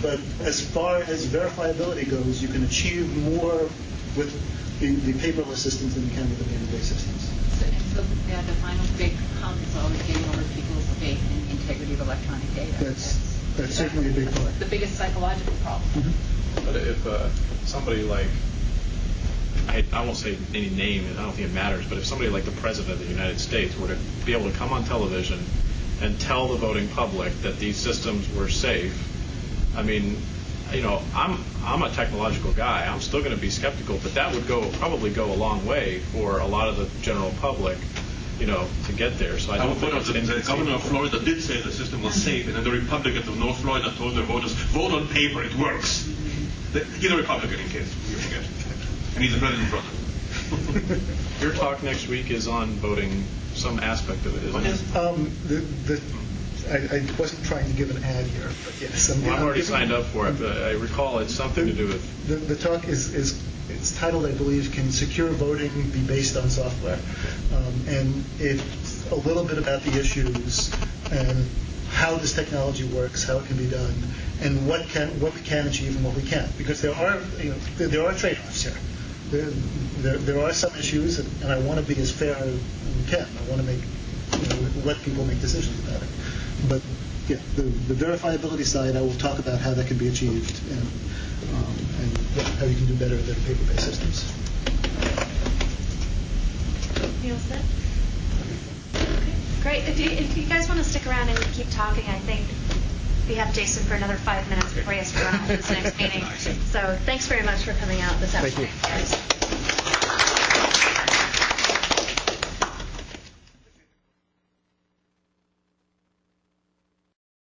But as far as verifiability goes, you can achieve more with the paperless systems than you can with the paper-based systems. So the final big hump is always getting over people's faith in integrity of electronic data. That's certainly a big part. The biggest psychological problem. Mm-hmm. But if somebody like, I won't say any name, and I don't think it matters, but if somebody like the President of the United States were to be able to come on television and tell the voting public that these systems were safe, I mean, I'm a technological guy. I'm still going to be skeptical, but that would probably go a long way for a lot of the general public, to get there. So I don't think the governor of Florida did say the system was safe, and then the Republicans of North Florida told their voters, vote on paper, it works. He's a Republican, in case you forget. And he's the president's brother. Your talk next week is on voting, some aspect of it, isn't it? I wasn't trying to give an ad here, but yes. I'm already signed up for it, but I recall it's something to do with... The talk it's titled, I believe, Can Secure Voting Be Based on Software? And it's a little bit about the issues and how this technology works, how it can be done, and what we can achieve and what we can't. Because there are trade-offs here. There are some issues, and I want to be as fair as we can. I want to let people make decisions about it. But yeah, the verifiability side, I will talk about how that can be achieved and how you can do better than paper-based systems. You all set? Okay, great. If you guys want to stick around and keep talking, I think we have Jason for another 5 minutes before he has to run off to his next meeting. So thanks very much for coming out this afternoon. Thank you.